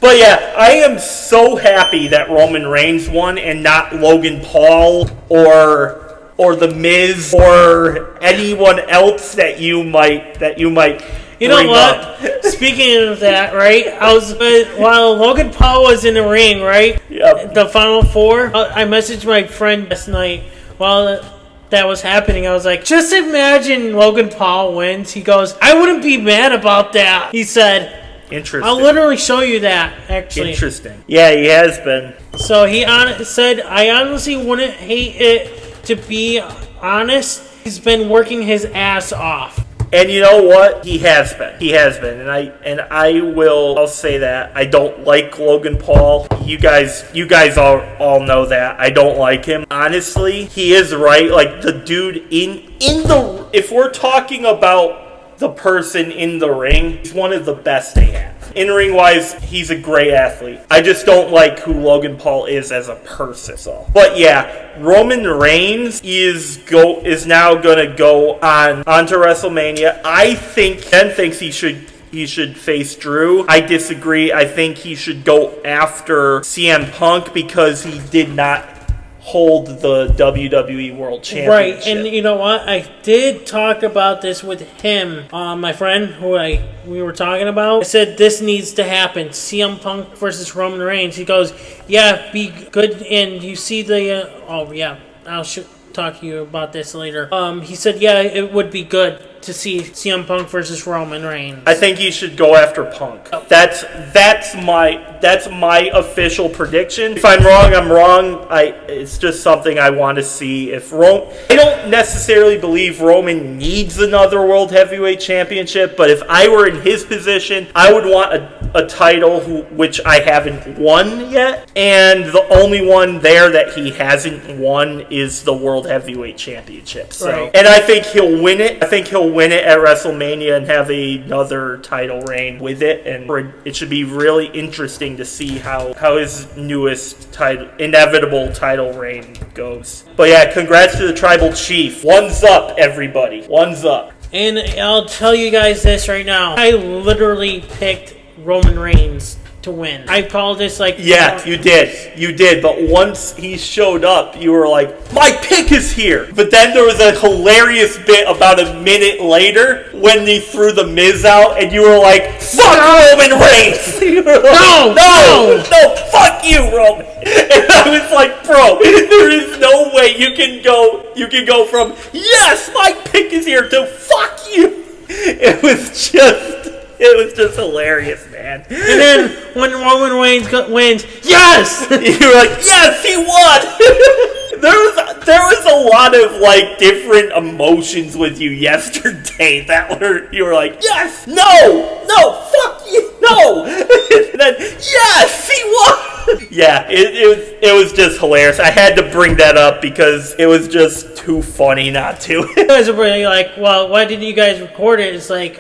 But yeah, I am so happy that Roman Reigns won and not Logan Paul or The Miz or anyone else that you might You know bring what? up. Speaking of that, right? While Logan Paul was in the ring, right? Yep. The Final Four. I messaged my friend last night while that was happening. I was like, just imagine Logan Paul wins. He goes, I wouldn't be mad about that. He said. Interesting. I'll literally show you that, actually. Interesting. Yeah, he has been. So he said, I honestly wouldn't hate it, to be honest. He's been working his ass off. And you know what? He has been. He has been. And I'll say that. I don't like Logan Paul. You guys all know that. I don't like him. Honestly, he is right. Like the dude if we're talking about the person in the ring, he's one of the best they have. In-ring wise, he's a great athlete. I just don't like who Logan Paul is as a person. So. But yeah, Roman Reigns is now going to go onto WrestleMania. I think Ben thinks he should face Drew. I disagree. I think he should go after CM Punk because he did not hold the WWE World Championship. Right, and you know what? I did talk about this with him, my friend who we were talking about. I said this needs to happen. CM Punk versus Roman Reigns. He goes, yeah, be good, and you see the. I'll talk to you about this later. He said, yeah, it would be good to see CM Punk versus Roman Reigns. I think he should go after Punk. That's my official prediction. If I'm wrong, I'm wrong. It's just something I want to see. I don't necessarily believe Roman needs another World Heavyweight Championship, but if I were in his position, I would want a title which I haven't won yet, and the only one there that he hasn't won is the World Heavyweight Championship. So, right. And I think he'll win it. I think he'll win it at WrestleMania and have another title reign with it, and it should be really interesting to see how his newest inevitable title reign goes. But yeah, congrats to the Tribal Chief. One's up, everybody. One's up. And I'll tell you guys this right now. I literally picked Roman Reigns to win. I called this like... Yeah, you did. But once he showed up, you were like, my pick is here. But then there was a hilarious bit about a minute later when he threw the Miz out, and you were like, fuck Roman Reigns. You were like, no, fuck you, Roman. And I was like, bro, there is no way you can go from, yes, my pick is here, to fuck you. It was just hilarious, man. And then when Roman Reigns wins, yes! You were like, yes, he won! There was a lot of like different emotions with you yesterday you were like, yes, no, fuck you, no! And then, yes, he won! Yeah, it was just hilarious. I had to bring that up because it was just too funny not to. You guys are really like, well, why didn't you guys record it? It's like,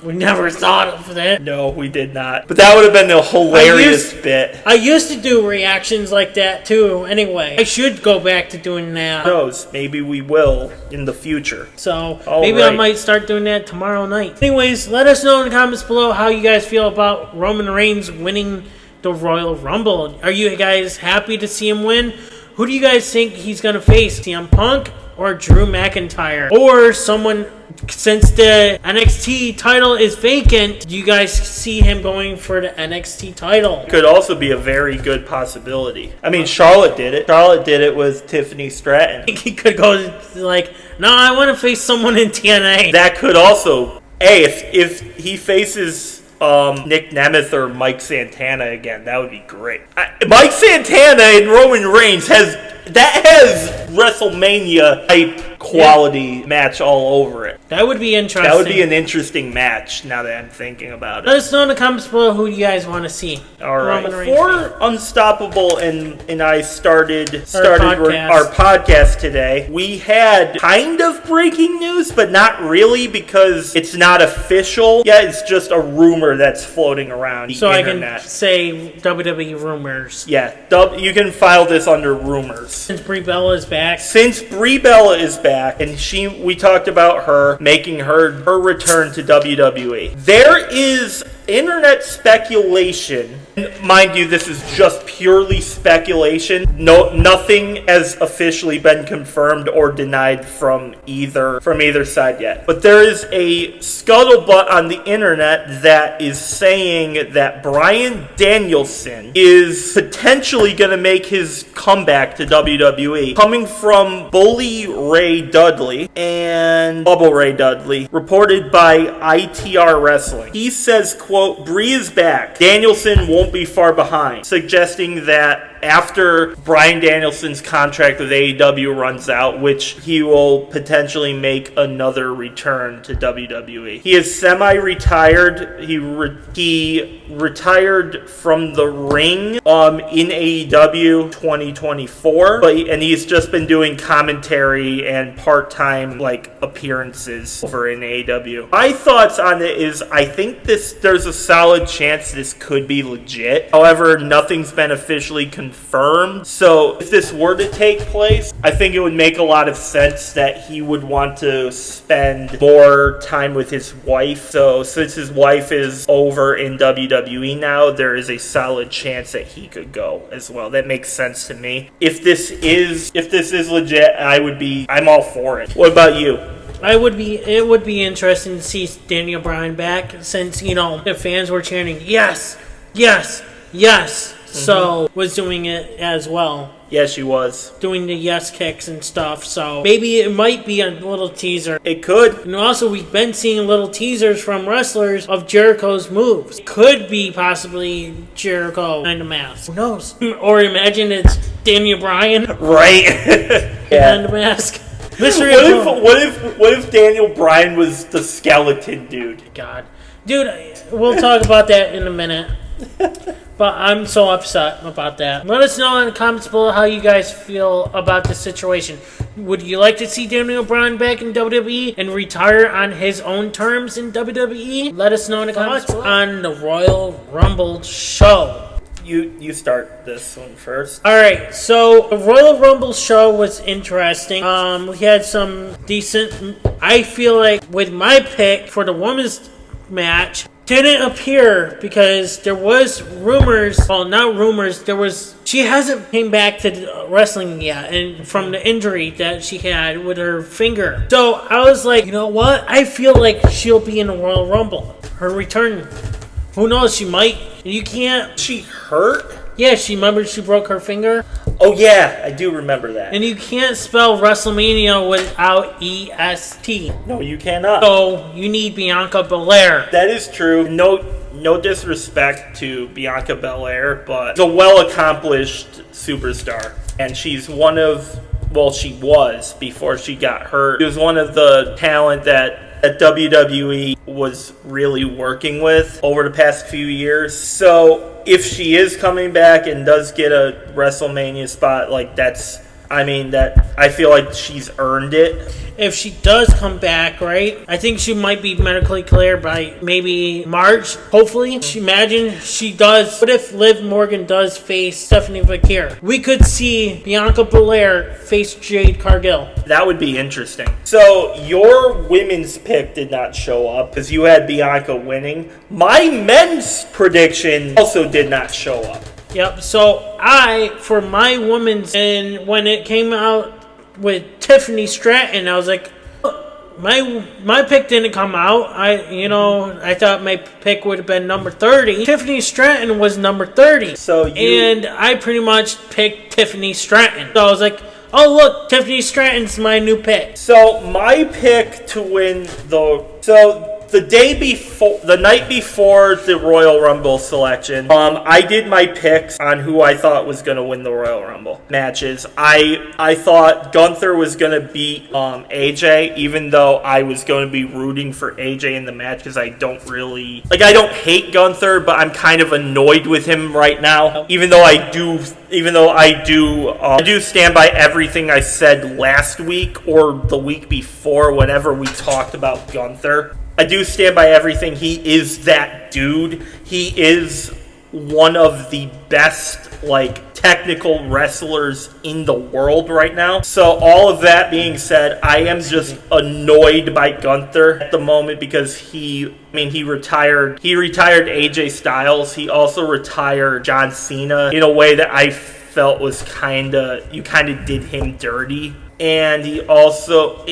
we never thought of that. No, we did not. But that would have been a hilarious bit. I used to do reactions like that too, anyway. I should go back to doing that. Who knows? Maybe we will in the future. So, maybe I might start doing that tomorrow night. Anyways, let us know in the comments below how you guys feel about Roman Reigns winning the Royal Rumble. Are you guys happy to see him win? Who do you guys think he's going to face? CM Punk or Drew McIntyre? Or someone, since the NXT title is vacant, do you guys see him going for the NXT title? Could also be a very good possibility. I mean, Charlotte did it. Charlotte did it with Tiffany Stratton. I think he could go like, no, I want to face someone in TNA. That could also, if he faces Nick Nemeth or Mike Santana again, that would be great. Mike Santana and Roman Reigns has that has WrestleMania type quality match all over it. That would be interesting. That would be an interesting match now that I'm thinking about it. Let us know in the comments below who you guys want to see. All right. Before Unstoppable and I started our podcast today, we had kind of breaking news, but not really because it's not official. Yeah, it's just a rumor that's floating around the internet. I can say WWE rumors. Yeah, you can file this under rumors. Since Brie Bella is back. Since Brie Bella is back, and we talked about her making her return to WWE. There is internet speculation. Mind you, this is just purely speculation. Nothing has officially been confirmed or denied from either side yet. But there is a scuttlebutt on the internet that is saying that Bryan Danielson is potentially going to make his comeback to WWE, coming from Bully Ray Dudley and Bubble Ray Dudley, reported by ITR Wrestling. He says, quote, "Brie is back. Danielson won't be far behind," suggesting that after Bryan Danielson's contract with AEW runs out, which he will potentially make another return to WWE. He is semi-retired. He retired from the ring in AEW 2024, and he's just been doing commentary and part-time appearances over in AEW. My thoughts on it is I think there's a solid chance this could be legit. However, nothing's been officially confirmed. So if this were to take place, I think it would make a lot of sense that he would want to spend more time with his wife. So since his wife is over in WWE now, there is a solid chance that he could go as well. That makes sense to me. If this is legit, I'm all for it. What about you? It would be interesting to see Daniel Bryan back, since the fans were chanting yes, yes, yes. So was doing it as well. Yes, she was doing the yes kicks and stuff. So maybe it might be a little teaser. It could. And also, we've been seeing little teasers from wrestlers of Jericho's moves. Could be possibly Jericho behind the mask. Who knows? Or imagine it's Daniel Bryan, right? behind the mask. Mystery. What if Daniel Bryan was the skeleton dude? God, dude, we'll talk about that in a minute. But I'm so upset about that. Let us know in the comments below how you guys feel about this situation. Would you like to see Daniel Bryan back in WWE and retire on his own terms in WWE? Let us know in the comments on the Royal Rumble show. You start this one first. Alright, so the Royal Rumble show was interesting. We had some decent... I feel like with my pick for the women's match, didn't appear because there was rumors, well, not rumors, she hasn't came back to wrestling yet, and from the injury that she had with her finger. So I was like, you know what? I feel like she'll be in the Royal Rumble. Her return. Who knows? She might. You can't. She hurt? Yeah, she broke her finger. Oh yeah, I do remember that. And you can't spell WrestleMania without EST. No, you cannot. So you need Bianca Belair. That is true. No disrespect to Bianca Belair, but she's a well-accomplished superstar. And she's she was before she got hurt. She was one of the talent that WWE was really working with over the past few years. So if she is coming back and does get a WrestleMania spot, I feel like she's earned it. If she does come back, right, I think she might be medically cleared by maybe March, hopefully. Imagine she does. What if Liv Morgan does face Stephanie Vaquer? We could see Bianca Belair face Jade Cargill. That would be interesting. So your women's pick did not show up because you had Bianca winning. My men's prediction also did not show up. Yep, so for my women's, and when it came out with Tiffany Stratton, I was like, my pick didn't come out. I thought my pick would have been number 30. Tiffany Stratton was number 30. And I pretty much picked Tiffany Stratton. So I was like, oh look, Tiffany Stratton's my new pick. So my pick to win the night before the Royal Rumble selection, I did my picks on who I thought was going to win the Royal Rumble matches. I thought Gunther was going to beat AJ, even though I was going to be rooting for AJ in the match because I don't hate Gunther, but I'm kind of annoyed with him right now. Even though I do stand by everything I said last week or the week before, whenever we talked about Gunther. I do stand by everything. He is that dude. He is one of the best, technical wrestlers in the world right now. So all of that being said, I am just annoyed by Gunther at the moment because he retired AJ Styles. He also retired John Cena in a way that I felt was you kind of did him dirty. And he also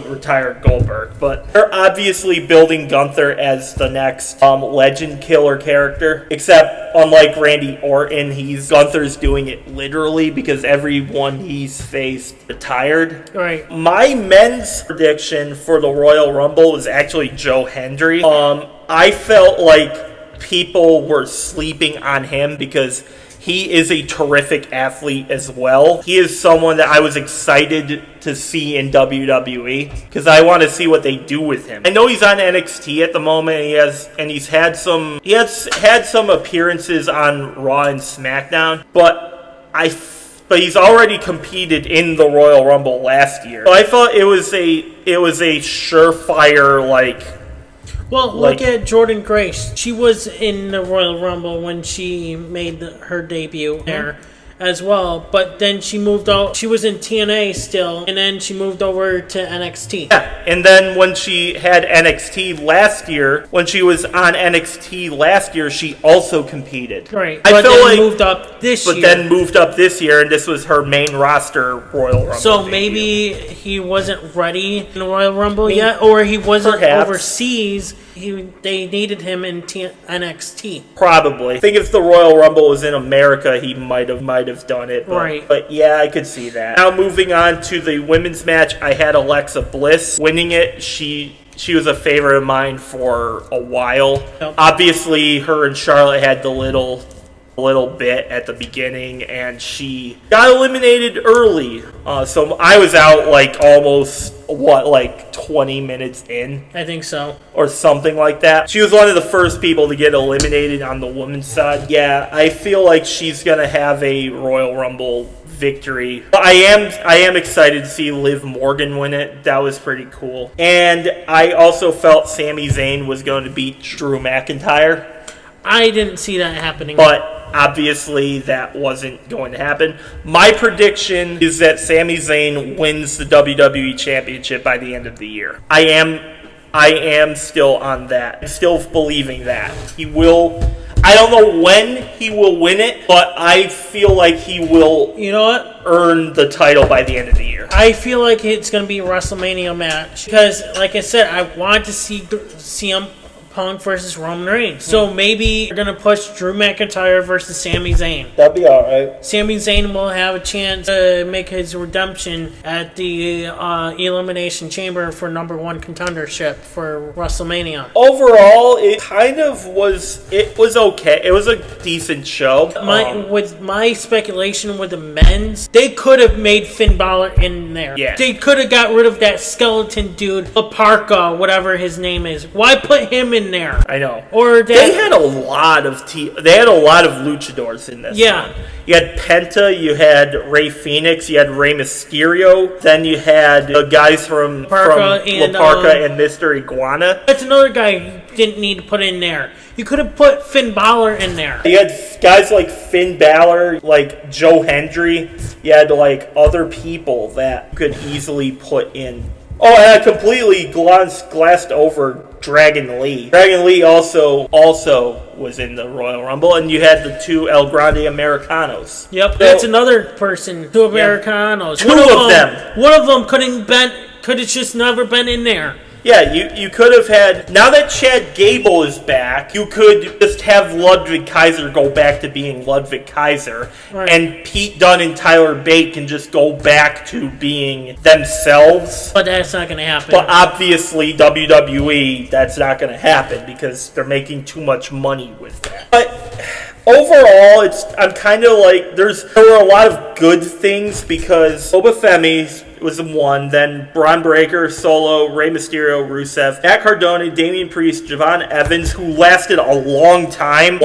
retired Goldberg. But they're obviously building Gunther as the next legend killer character. Except, unlike Randy Orton, Gunther's doing it literally because everyone he's faced retired. Right. My men's prediction for the Royal Rumble was actually Joe Hendry. I felt like people were sleeping on him because he is a terrific athlete as well. He is someone that I was excited to see in WWE because I want to see what they do with him. I know he's on NXT at the moment. He's had some appearances on Raw and SmackDown, but he's already competed in the Royal Rumble last year. So I thought it was a surefire Well, look at Jordynne Grace. She was in the Royal Rumble when she made her debut there as well. But then she moved out. She was in TNA still, and then she moved over to NXT. Yeah, and then when she had NXT last year, when she was on NXT last year, she also competed. Right. But then moved up this year. But then moved up this year, and this was her main roster Royal Rumble. So debut. maybe he wasn't ready in the Royal Rumble yet, or he wasn't overseas. They needed him in NXT. Probably. I think if the Royal Rumble was in America, he might have done it. But, right. But yeah, I could see that. Now moving on to the women's match, I had Alexa Bliss winning it. She was a favorite of mine for a while. Yep. Obviously, her and Charlotte had the little bit at the beginning, and she got eliminated early. So I was out almost 20 minutes in. I think so. Or something like that. She was one of the first people to get eliminated on the women's side. Yeah, I feel like she's going to have a Royal Rumble victory. I am excited to see Liv Morgan win it. That was pretty cool. And I also felt Sami Zayn was going to beat Drew McIntyre. I didn't see that happening. But obviously that wasn't going to happen. My prediction is that Sami Zayn wins the WWE Championship by the end of the year. I am still on that. I'm still believing that. He will. I don't know when he will win it, but I feel like he will earn the title by the end of the year. I feel like it's going to be a WrestleMania match. Because, like I said, I want to see CM Punk versus Roman Reigns. So maybe they're going to push Drew McIntyre versus Sami Zayn. That'd be alright. Sami Zayn will have a chance to make his redemption at the Elimination Chamber for #1 contendership for WrestleMania. Overall, it kind of was okay. It was a decent show. With my speculation with the men's, they could have made Finn Balor in there. Yeah. They could have got rid of that skeleton dude, Laparca, whatever his name is. Why put him in there? I know. Or they had a lot of luchadors in this. Yeah. One. You had Penta, you had Rey Fenix, you had Rey Mysterio, then you had the guys from Laparca and Mr. Iguana. That's another guy you didn't need to put in there. You could have put Finn Balor in there. You had guys like Finn Balor, like Joe Hendry. You had other people that you could easily put in. Oh, and I completely glassed over Dragon Lee. Dragon Lee also was in the Royal Rumble, and you had the two El Grande Americanos. Yep, that's another person. Two Americanos. Two of them. One of them could have just never been in there. Yeah, you could have had... Now that Chad Gable is back, you could just have Ludwig Kaiser go back to being Ludwig Kaiser, right. And Pete Dunne and Tyler Bate can just go back to being themselves. But that's not going to happen. But obviously, WWE, that's not going to happen because they're making too much money with that. But... overall, I'm kind of like, there were a lot of good things because Boba Femi was one, then Braun Breaker, Solo, Rey Mysterio, Rusev, Matt Cardona, Damian Priest, Javon Evans, who lasted a long time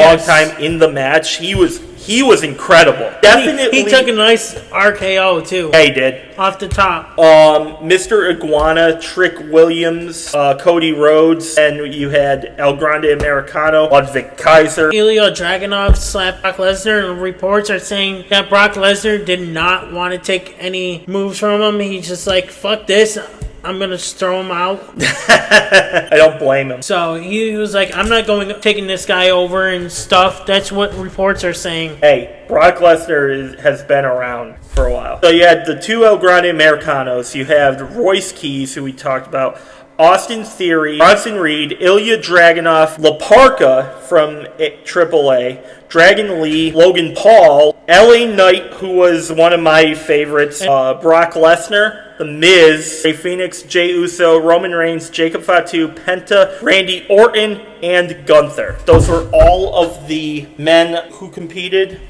in the match. He was incredible. Definitely. He took a nice RKO, too. Yeah, he did. Off the top. Mr. Iguana, Trick Williams, Cody Rhodes, and you had El Grande Americano, Ludwig Kaiser. Ilya Dragunov slapped Brock Lesnar, and reports are saying that Brock Lesnar did not want to take any moves from him. He's just like, fuck this. I'm going to just throw him out. I don't blame him. So he was like, I'm not taking this guy over and stuff. That's what reports are saying. Hey, Brock Lesnar has been around for a while. So you had the two El Grande Americanos. You have Royce Keys, who we talked about, Austin Theory, Bronson Reed, Ilya Dragunov, La Parka from AAA, Dragon Lee, Logan Paul, LA Knight, who was one of my favorites, Brock Lesnar, The Miz, Rey Fenix, Jey Uso, Roman Reigns, Jacob Fatu, Penta, Randy Orton, and Gunther. Those were all of the men who competed.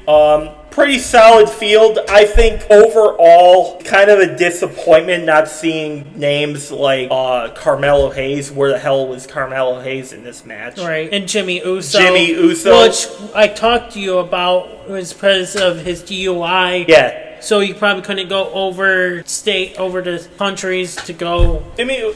Pretty solid field. I think overall, kind of a disappointment not seeing names like Carmelo Hayes. Where the hell was Carmelo Hayes in this match? Right, and Jimmy Uso. Which I talked to you about was because of his DUI. Yeah. So he probably couldn't go over the countries to go.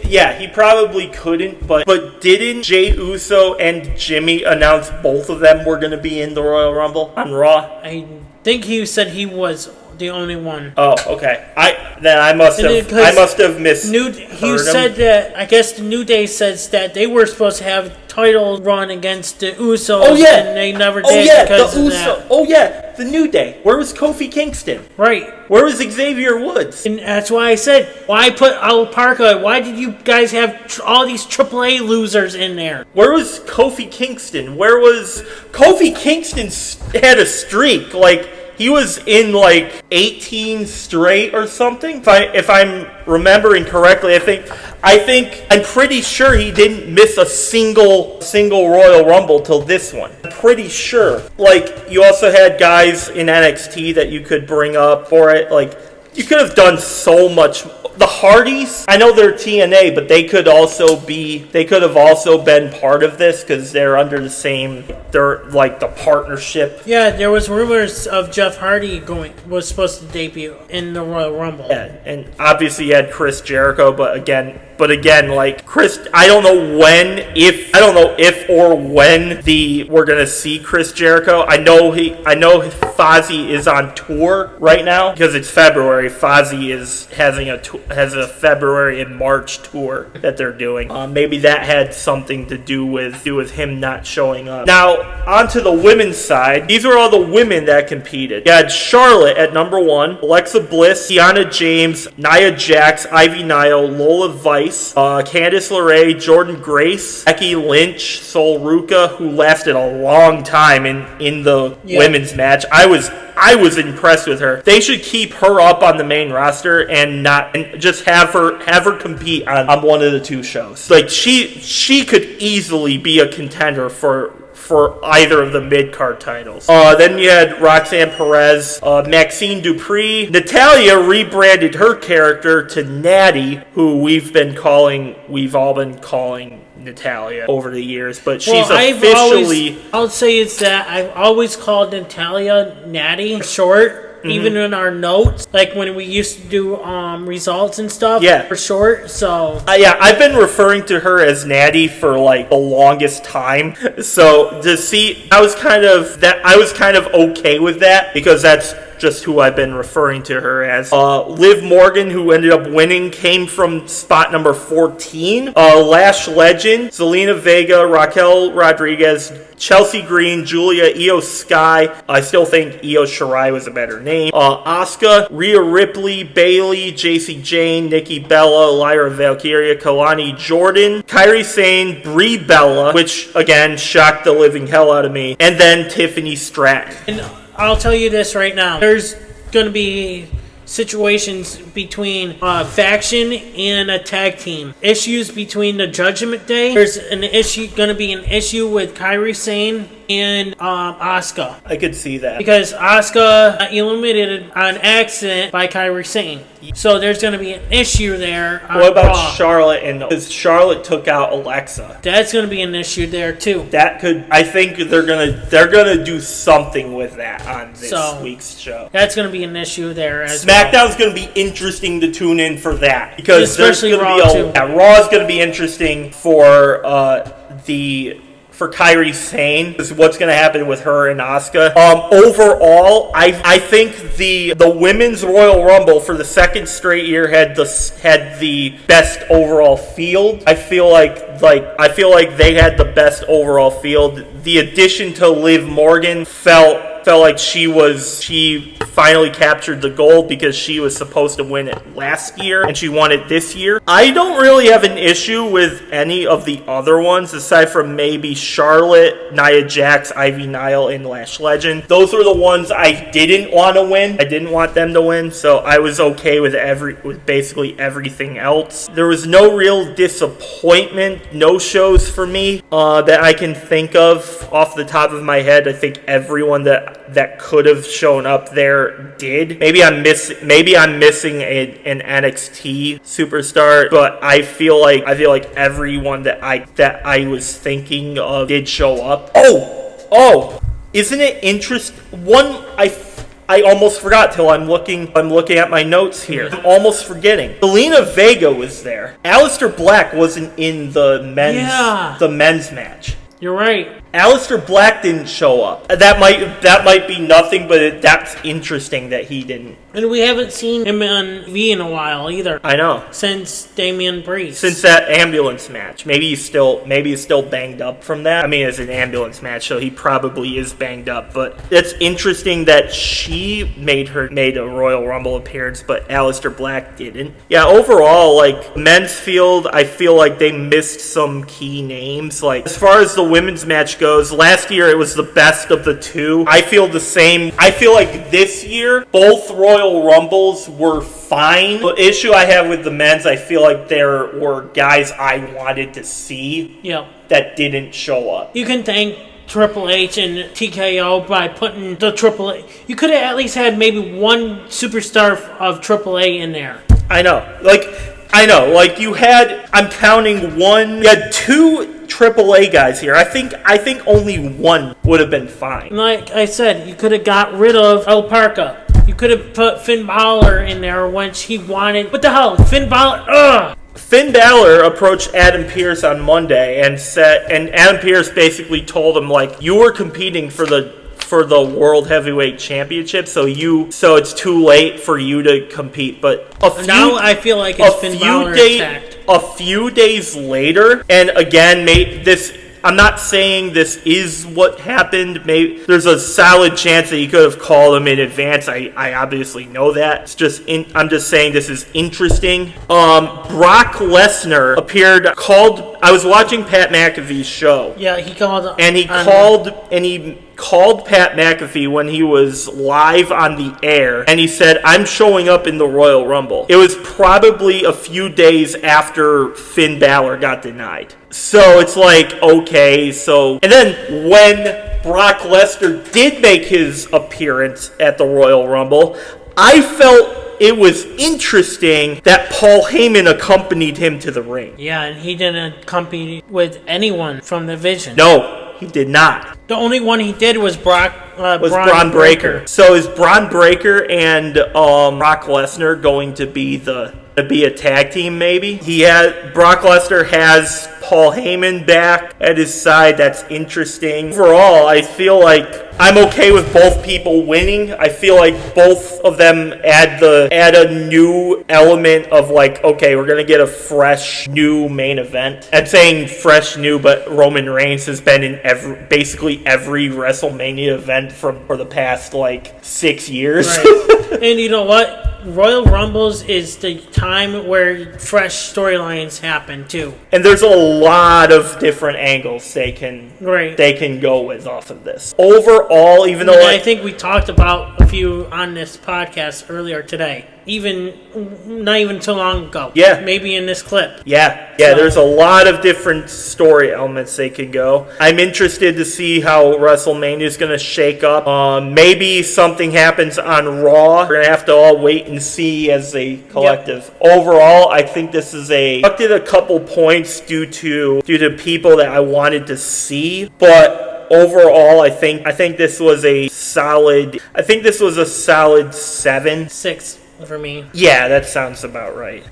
Yeah, he probably couldn't, but didn't Jey Uso and Jimmy announce both of them were going to be in the Royal Rumble on Raw? I think he said he was the only one. Oh, okay. I must have missed. He said that, I guess the New Day says that they were supposed to have title run against the Usos. Oh yeah, and they never did because of that. Oh yeah, the New Day. Where was Kofi Kingston? Right. Where was Xavier Woods? And that's why I said, why put Al Parka? Why did you guys have all these AAA losers in there? Where was Kofi Kingston? Where was Kofi Kingston? Had a streak like. He was in like 18 straight or something. If I'm remembering correctly, I'm pretty sure he didn't miss a single Royal Rumble till this one. I'm pretty sure. Like, you also had guys in NXT that you could bring up for it. Like, you could have done so much. The Hardys, I know they're TNA, but they could have also been part of this because they're under the same, they're like the partnership. Yeah, there was rumors of Jeff Hardy was supposed to debut in the Royal Rumble. Yeah, and obviously you had Chris Jericho, but again, like Chris, I don't know if or when we're gonna see Chris Jericho. I know Fozzy is on tour right now because it's February. Fozzy has a February and March tour that they're doing. Maybe that had something to do with him not showing up. Now onto the women's side. These are all the women that competed. You had Charlotte at number 1, Alexa Bliss, Kiana James, Nia Jax, Ivy Nile, Lola Vice, Candice LeRae, Jordan Grace, Becky Lynch, Sol Ruka, who lasted a long time in the women's match. I was impressed with her. They should keep her up on the main roster and just have her compete on one of the two shows. Like she could easily be a contender for either of the mid-card titles. Then you had Roxanne Perez, Maxine Dupree. Natalya rebranded her character to Natty, who we've all been calling Natalya over the years, but she's officially... I'll say it's that I've always called Natalya Natty for short. Mm-hmm. Even in our notes, like when we used to do results and stuff, for short. So I've been referring to her as Natty for like the longest time. So to see, I was kind of okay with that because that's just who I've been referring to her as. Liv Morgan, who ended up winning, came from spot number 14. Lash Legend, Zelina Vega, Raquel Rodriguez, Chelsea Green, Julia, Io Sky. I still think Io Shirai was a better name. Asuka, Rhea Ripley, Bayley, JC Jane, Nikki Bella, Lyra Valkyria, Kalani Jordan, Kairi Sane, Brie Bella, which again shocked the living hell out of me, and then Tiffany Stratton. And I'll tell you this right now. There's going to be situations between faction and a tag team. Issues between the Judgment Day. There's going to be an issue with Kairi Sane and Asuka. I could see that. Because Asuka got eliminated on accident by Kairi Sane. So there's going to be an issue there. What about Charlotte? Because Charlotte took out Alexa. That's going to be an issue there too. That could. I think they're gonna do something with that on this week's show. That's going to be an issue there as well. SmackDown's going to be interesting to tune in for that, because especially Raw too. Raw is going to be interesting for Kairi Sane, is what's going to happen with her and Asuka. Overall, I think the women's Royal Rumble for the second straight year had the best overall field. I feel like they had the best overall field. The addition to Liv Morgan felt like she finally captured the gold, because she was supposed to win it last year and she won it this year. I don't really have an issue with any of the other ones aside from maybe Charlotte, Nia Jax, Ivy Nile, and Lash Legend. Those were the ones I didn't want to win. I didn't want them to win, so I was okay with basically everything else. There was no real disappointment, no shows for me that I can think of off the top of my head. I think everyone that could have shown up there did. Maybe I'm missing an NXT superstar, but I feel like everyone that I was thinking of did show up. Oh, isn't it interesting? One I almost forgot till I'm looking at my notes here. I'm almost forgetting. Zelina Vega was there. Aleister Black wasn't in the men's match. You're right. Aleister Black didn't show up. That might be nothing, but that's interesting that he didn't. And we haven't seen him on V in a while either. I know. Since Damian Priest. Since that ambulance match. Maybe he's still banged up from that. I mean, it's an ambulance match, so he probably is banged up. But it's interesting that she made a Royal Rumble appearance, but Aleister Black didn't. Yeah, overall, like, men's field, I feel like they missed some key names. Like, as far as the women's match goes, last year it was the best of the two. I feel the same. I feel like this year, both Royal Rumbles were fine. The issue I have with the men's, I feel like there were guys I wanted to see that didn't show up. You can thank Triple H and TKO by putting the Triple H. You could have at least had maybe one superstar of Triple A in there. I know. Like you had, I'm counting one. You had two AAA guys here. I think only one would have been fine. Like I said, you could have got rid of El Parca. You could have put Finn Balor in there when he wanted. What the hell? Finn Balor. Ugh. Finn Balor approached Adam Pearce on Monday and Adam Pearce basically told him, like, you were competing for the World Heavyweight Championship, so it's too late for you to compete. But now I feel like it's Finn Balor attacked. A few days later, and again, I'm not saying this is what happened. Maybe there's a solid chance that he could have called him in advance. I obviously know that. I'm just saying this is interesting. Brock Lesnar I was watching Pat McAfee's show. Yeah, he called. And he called Pat McAfee when he was live on the air, and he said, I'm showing up in the Royal Rumble. It was probably a few days after Finn Balor got denied. So it's like, okay, and then when Brock Lesnar did make his appearance at the Royal Rumble, I felt it was interesting that Paul Heyman accompanied him to the ring. Yeah, and he didn't accompany with anyone from the Vision. No, he did not. The only one he did was Braun Breaker. So is Braun Breaker and Brock Lesnar going to be the to be a tag team, maybe. Brock Lesnar has Paul Heyman back at his side. That's interesting. Overall, I feel like I'm okay with both people winning. I feel like both of them add a new element of like, okay, we're gonna get a fresh new main event. I'm saying fresh new, but Roman Reigns has been in basically every WrestleMania event for the past like 6 years. Right. And you know what? Royal Rumbles is the time where fresh storylines happen too. And there's a lot of different angles they can go with off of this. Overall, even though I think we talked about a few on this podcast earlier today. Not even too long ago. Yeah. Maybe in this clip. Yeah, there's a lot of different story elements they can go. I'm interested to see how WrestleMania is going to shake up. Maybe something happens on Raw. We're going to have to all wait and see as a collective. Yep. Overall, I think this is deducted a couple points due to people that I wanted to see, but overall, I think this was a solid. I think this was a solid 7. 6 for me. Yeah, that sounds about right.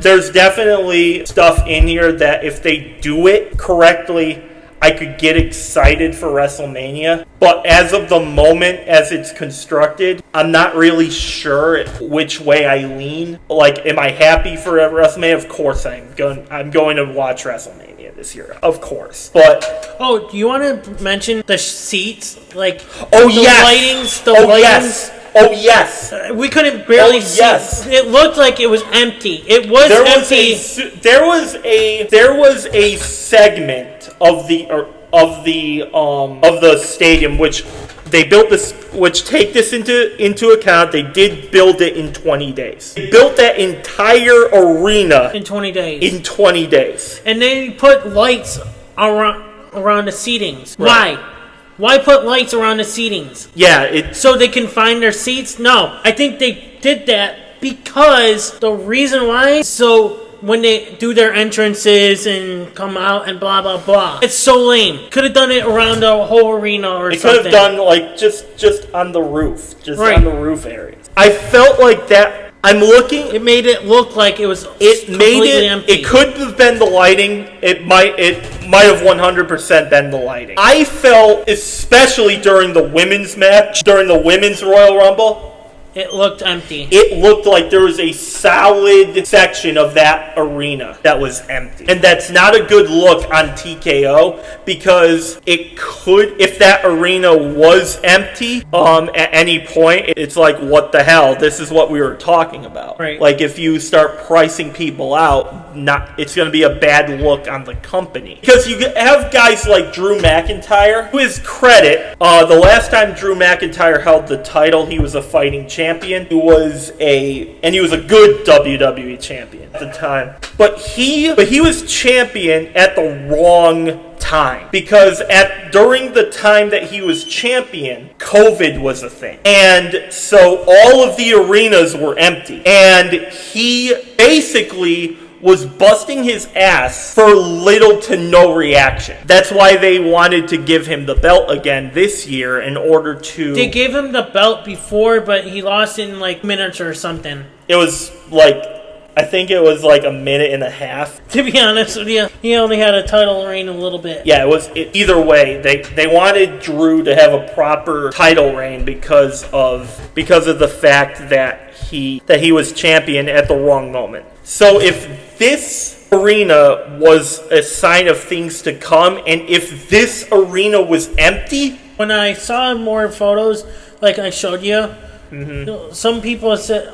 There's definitely stuff in here that if they do it correctly, I could get excited for WrestleMania. But as of the moment, as it's constructed, I'm not really sure which way I lean. Like, am I happy for WrestleMania? Of course I'm going to watch WrestleMania this year. Of course. But do you want to mention the seats? Like, yes. The lightings. Oh, yes. We couldn't barely see. Yes. It looked like it was empty. It was empty. There was a segment of the stadium which they built this, which take this into account. They did build it in 20 days. They built that entire arena in 20 days. And they put lights around the seatings. Right. Why put lights around the seatings? Yeah, so they can find their seats? No, I think they did that because the reason why, so when they do their entrances and come out and blah, blah, blah. It's so lame. Could have done it around the whole arena or something. They could have done, like, just on the roof. On the roof area. I felt like that. I'm looking. It made it look like it was completely empty. It could have been the lighting. It might have 100% been the lighting. I felt, especially during the women's match, during the women's Royal Rumble, it looked empty. It looked like there was a solid section of that arena that was empty. And that's not a good look on TKO because it could, if that arena was empty at any point, it's like, what the hell? This is what we were talking about. Right. Like, if you start pricing people out, it's going to be a bad look on the company. Because you have guys like Drew McIntyre, to his credit, the last time Drew McIntyre held the title, he was a fighting champion. He was a good WWE champion at the time. But he was champion at the wrong time, because during the time that he was champion, COVID was a thing, and so all of the arenas were empty, and he basically was busting his ass for little to no reaction. That's why they wanted to give him the belt again this year in order to... They gave him the belt before, but he lost in like minutes or something. It was like... I think it was like a minute and a half. To be honest with you, he only had a title reign a little bit. Yeah, either way, they wanted Drew to have a proper title reign because of the fact that he was champion at the wrong moment. So if this arena was a sign of things to come, and if this arena was empty... When I saw more photos, like I showed you, some people said...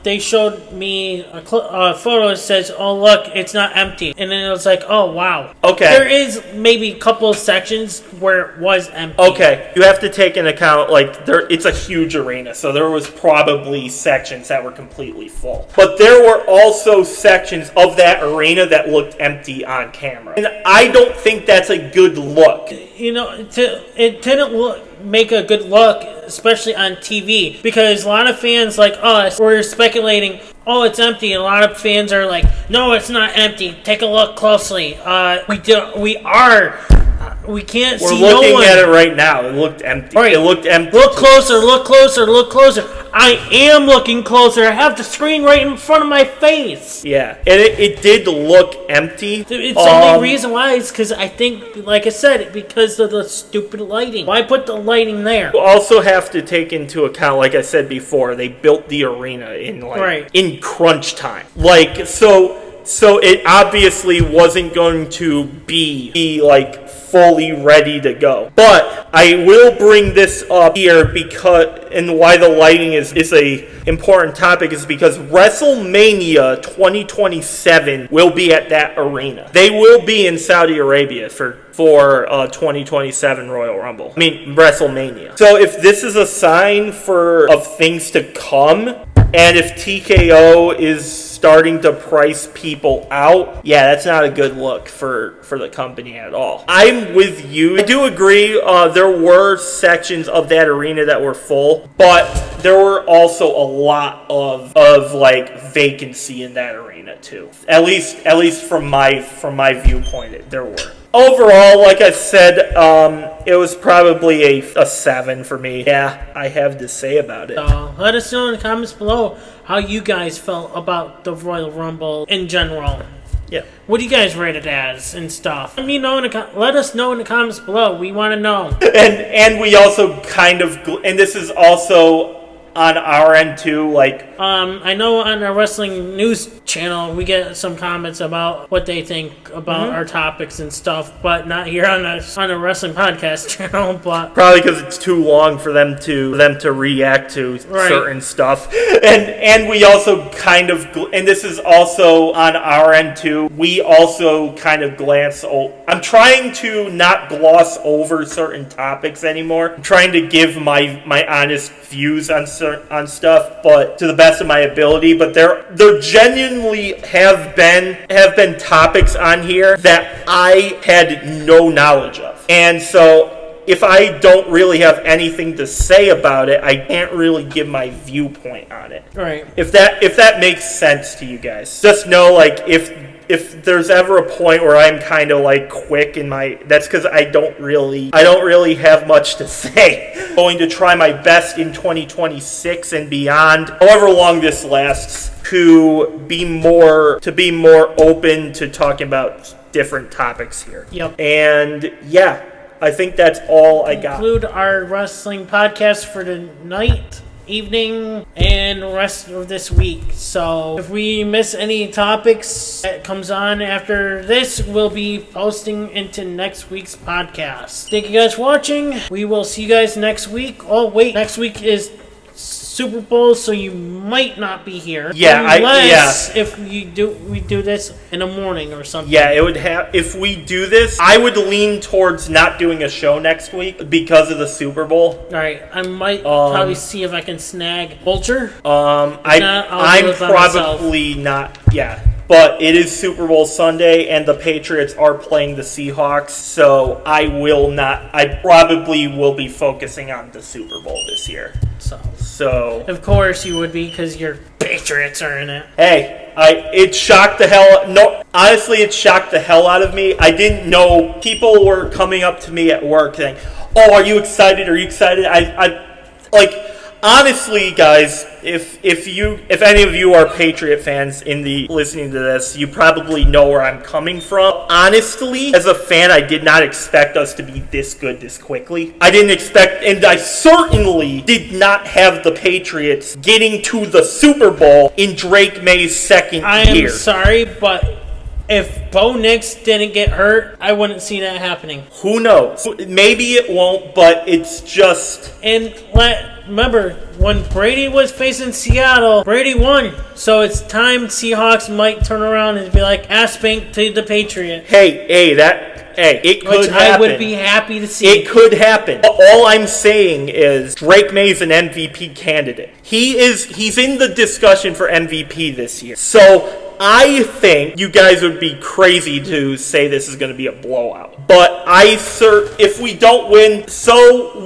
they showed me a photo that says, "Oh, look, it's not empty." And then it was like, "Oh, wow." Okay. There is maybe a couple of sections where it was empty. Okay. You have to take into account, like, it's a huge arena, so there was probably sections that were completely full. But there were also sections of that arena that looked empty on camera. And I don't think that's a good look. You know, it didn't make a good look, especially on TV, because a lot of fans like us were speculating, oh, it's empty, and a lot of fans are like, no, it's not empty, take a look closely. We can't see no one. We're looking at it right now. It looked empty. Right. It looked empty. Look closer. I am looking closer. I have the screen right in front of my face. Yeah, and it did look empty. It's the only reason why is because I think, like I said, because of the stupid lighting. Why put the lighting there? You also have to take into account, like I said before, they built the arena in in crunch time. Like, so it obviously wasn't going to be like fully ready to go. But I will bring this up here because, and why the lighting is a important topic is because WrestleMania 2027 will be at that arena. They will be in Saudi Arabia for 2027 Royal Rumble. I mean, WrestleMania. So if this is a sign of things to come, and if TKO is starting to price people out, yeah, that's not a good look for the company at all. I'm with you. I do agree there were sections of that arena that were full, but there were also a lot of like vacancy in that arena too. At least from my viewpoint, there were. Overall, like I said, it was probably a 7 for me. Yeah, I have to say about it. Let us know in the comments below how you guys felt about the Royal Rumble in general. Yeah. What do you guys rate it as and stuff? Let us know in the comments below. We want to know. And we also and this is also on our end too, like I know on our wrestling news channel we get some comments about what they think about our topics and stuff, but not here on a wrestling podcast channel. But probably because it's too long for them to react to certain stuff. And we also and this is also on our end too. We also kind of glance. I'm trying to not gloss over certain topics anymore. I'm trying to give my honest views on stuff, but to the best of my ability. But there genuinely have been topics on here that I had no knowledge of, and so if I don't really have anything to say about it, I can't really give my viewpoint on it. Right. If that makes sense to you guys, just know, like, if there's ever a point where I'm kind of like quick in that's because I don't really have much to say. I'm going to try my best in 2026 and beyond, however long this lasts, to be more open to talking about different topics here. Yep. And yeah, I think that's all I got. Conclude our wrestling podcast for tonight, evening, and the rest of this week. So if we miss any topics that comes on after this, we'll be posting into next week's podcast. Thank you guys for watching. We will see you guys next week. Oh wait, next week is Super Bowl, so you might not be here. Yeah, unless if we do this in the morning or something. Yeah, it would have. If we do this, I would lean towards not doing a show next week because of the Super Bowl. All right, I might probably see if I can snag Vulture. I'm probably not. Yeah. But it is Super Bowl Sunday, and the Patriots are playing the Seahawks, so I probably will be focusing on the Super Bowl this year. So of course you would be, because your Patriots are in it. Hey, it shocked the hell. No, honestly, it shocked the hell out of me. I didn't know. People were coming up to me at work saying, "Oh, are you excited? Are you excited?" Honestly, guys, if any of you are Patriot fans listening to this, you probably know where I'm coming from. Honestly, as a fan, I did not expect us to be this good this quickly. I didn't expect, and I certainly did not have the Patriots getting to the Super Bowl in Drake May's second year. I am sorry, but if Bo Nix didn't get hurt, I wouldn't see that happening. Who knows? Maybe it won't, but it's just... And remember, when Brady was facing Seattle, Brady won. So it's time Seahawks might turn around and be like, ass spank to the Patriot. It could happen. I would be happy to see. It could happen. All I'm saying is Drake May's an MVP candidate. He's in the discussion for MVP this year. So I think you guys would be crazy to say this is going to be a blowout. But if we don't win,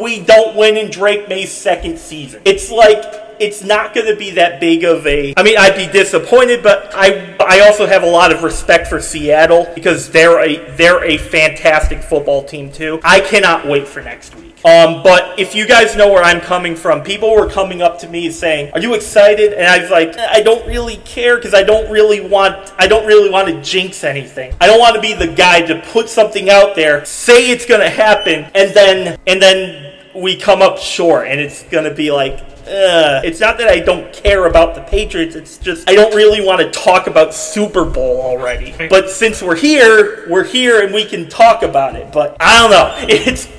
we don't win in Drake May's second season. It's like it's not going to be that big of a... I mean, I'd be disappointed, but I also have a lot of respect for Seattle because they're a fantastic football team too. I cannot wait for next week. But if you guys know where I'm coming from, people were coming up to me saying, "Are you excited?" And I was like, "I don't really care because I don't really want to jinx anything. I don't want to be the guy to put something out there, say it's going to happen, and then we come up short, and it's going to be like." It's not that I don't care about the Patriots, it's just I don't really want to talk about Super Bowl already. But since we're here and we can talk about it. But I don't know.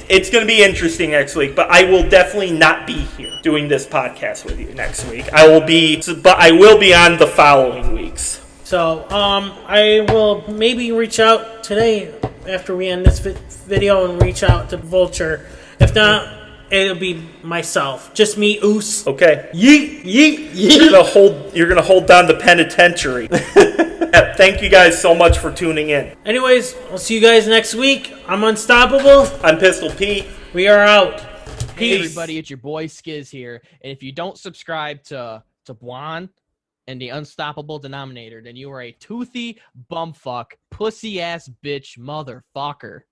It's going to be interesting next week, but I will definitely not be here doing this podcast with you next week. I will be on the following weeks. So, I will maybe reach out today after we end this video and reach out to Vulture. If not, it'll be myself. Just me, Oos. Okay. Yeet, yeet, yeet. You're gonna hold down the penitentiary. Thank you guys so much for tuning in. Anyways, I'll see you guys next week. I'm Unstoppable. I'm Pistol Pete. We are out. Hey Peace. everybody, it's your boy Skiz here. And if you don't subscribe to Buon and the Unstoppable Denominator, then you are a toothy bumfuck, pussy ass bitch motherfucker.